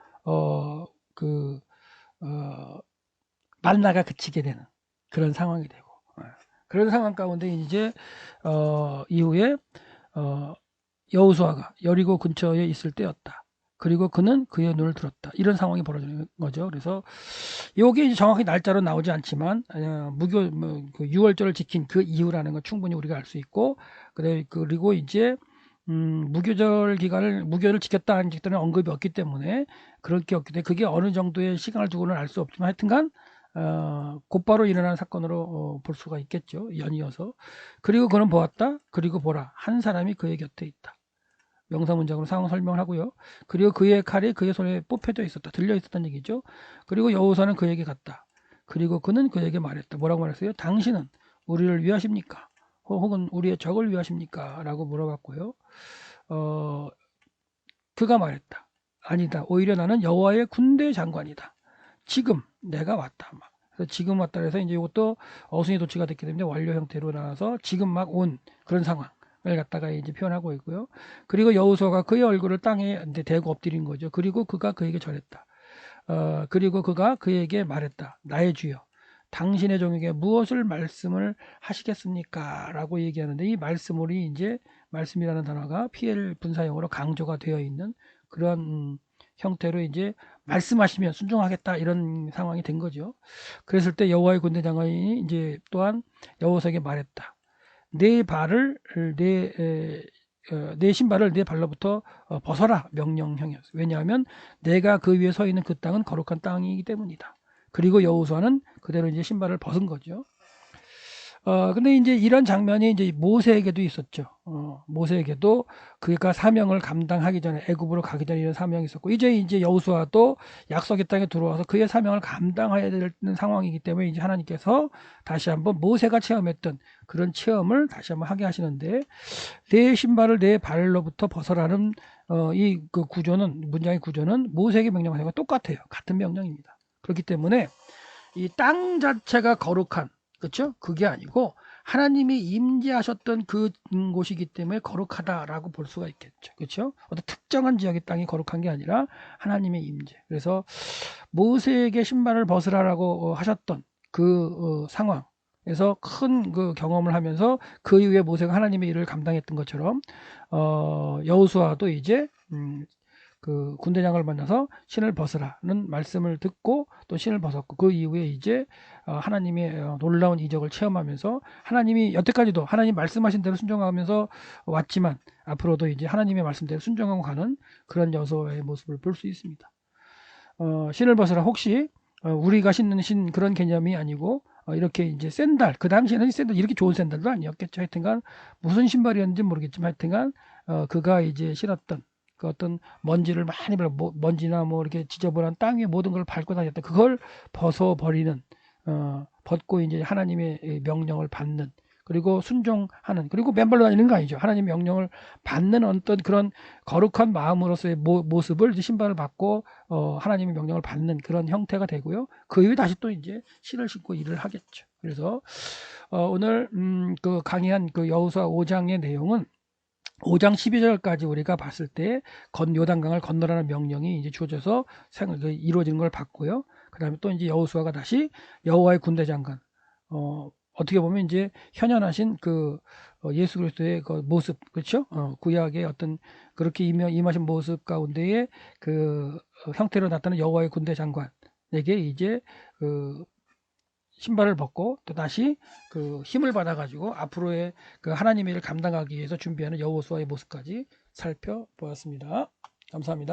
만나가 그치게 되는 그런 상황이 되고 그런 상황 가운데 이제 이후에 여호수아가 여리고 근처에 있을 때였다. 그리고 그는 그의 눈을 들었다. 이런 상황이 벌어지는 거죠. 그래서 이게 이제 정확히 날짜로 나오지 않지만 그 6월절을 지킨 그 이유라는 건 충분히 우리가 알 수 있고 그리고 이제 무교를 지켰다 안 지켰다는 언급이 없기 때문에 그렇게 없기 때문에 그게 어느 정도의 시간을 두고는 알 수 없지만 하여튼간 곧바로 일어난 사건으로 볼 수가 있겠죠. 연이어서. 그리고 그는 보았다. 그리고 보라. 한 사람이 그의 곁에 있다. 명사 문장으로 상황 설명을 하고요. 그리고 그의 칼이 그의 손에 뽑혀져 있었다. 들려 있었다는 얘기죠. 그리고 여호수아는 그에게 갔다. 그리고 그는 그에게 말했다. 뭐라고 말했어요? 당신은 우리를 위하십니까? 혹은 우리의 적을 위하십니까? 라고 물어봤고요. 그가 말했다. 아니다. 오히려 나는 여호와의 군대 장관이다. 지금 내가 왔다. 그래서 지금 왔다 해서 이제 이것도 어순이 도치가 됐기 때문에 완료 형태로 나와서 지금 막 온 그런 상황을 갖다가 이제 표현하고 있고요. 그리고 여호수아가 그의 얼굴을 땅에 이제 대고 엎드린 거죠. 그리고 그가 그에게 절했다. 그리고 그가 그에게 말했다. 나의 주여, 당신의 종에게 무엇을 말씀을 하시겠습니까? 라고 얘기하는데, 이 말씀이 이제 말씀이라는 단어가 PL 분사형으로 강조가 되어 있는 그런 형태로 이제 말씀하시면 순종하겠다 이런 상황이 된 거죠. 그랬을 때 여호와의 군대 장관이 이제 또한 여호수아에게 말했다. 내 발을 내 신발을 내 발로부터 벗어라 명령형이었어요. 왜냐하면 내가 그 위에 서 있는 그 땅은 거룩한 땅이기 때문이다. 그리고 여호수아는 그대로 이제 신발을 벗은 거죠. 근데 이제 이런 장면이 이제 모세에게도 있었죠. 모세에게도 그가 사명을 감당하기 전에 애굽으로 가기 전에 이런 사명이 있었고, 이제 여호수아도 약속의 땅에 들어와서 그의 사명을 감당해야 되는 상황이기 때문에 이제 하나님께서 다시 한번 모세가 체험했던 그런 체험을 다시 한번 하게 하시는데, 내 신발을 내 발로부터 벗어라는 이 그 구조는, 문장의 구조는 모세에게 명령하는 것과 똑같아요. 같은 명령입니다. 그렇기 때문에 이 땅 자체가 거룩한, 그렇죠? 그게 아니고 하나님이 임재하셨던 그 곳이기 때문에 거룩하다라고 볼 수가 있겠죠. 그렇죠? 어떤 특정한 지역의 땅이 거룩한 게 아니라 하나님의 임재. 그래서 모세에게 신발을 벗으라라고 하셨던 그 상황에서 큰 그 경험을 하면서 그 이후에 모세가 하나님의 일을 감당했던 것처럼 여호수아도 이제 그 군대장을 만나서 신을 벗으라는 말씀을 듣고 또 신을 벗었고, 그 이후에 이제 하나님의 놀라운 이적을 체험하면서 하나님이 여태까지도 하나님 말씀하신 대로 순종하면서 왔지만 앞으로도 이제 하나님의 말씀대로 순종하고 가는 그런 여호수아의 모습을 볼 수 있습니다. 신을 벗으라, 혹시 우리가 신는 신 그런 개념이 아니고 이렇게 이제 샌들, 그 당시에는 샌들 이렇게 좋은 샌들도 아니었겠죠. 하여튼간 무슨 신발이었는지 모르겠지만 하여튼간 그가 이제 신었던 그 어떤 먼지를 많이 먼지나 뭐 이렇게 지저분한 땅 위에 모든 걸 밟고 다녔다. 그걸 벗어버리는, 벗고 이제 하나님의 명령을 받는, 그리고 순종하는, 그리고 맨발로 다니는 거 아니죠. 하나님의 명령을 받는 어떤 그런 거룩한 마음으로서의 모습을 이제 신발을 받고 하나님의 명령을 받는 그런 형태가 되고요. 그 이후에 다시 또 이제 신을 신고 일을 하겠죠. 그래서 오늘 그 강의한 그 여호수아 5장의 내용은 5장 12절까지 우리가 봤을 때 요단강을 건너라는 명령이 이제 주어져서 이루어지는 걸 봤고요. 그다음에 또 이제 여호수아가 다시 여호와의 군대 장관, 어떻게 보면 이제 현현하신 그 예수 그리스도의 그 모습, 그렇죠? 구약의 어떤 그렇게 임하신 모습 가운데에 그 형태로 나타나는 여호와의 군대 장관에게 이제 그 신발을 벗고 또 다시 그 힘을 받아가지고 앞으로의 그 하나님의 일을 감당하기 위해서 준비하는 여호수아의 모습까지 살펴보았습니다. 감사합니다.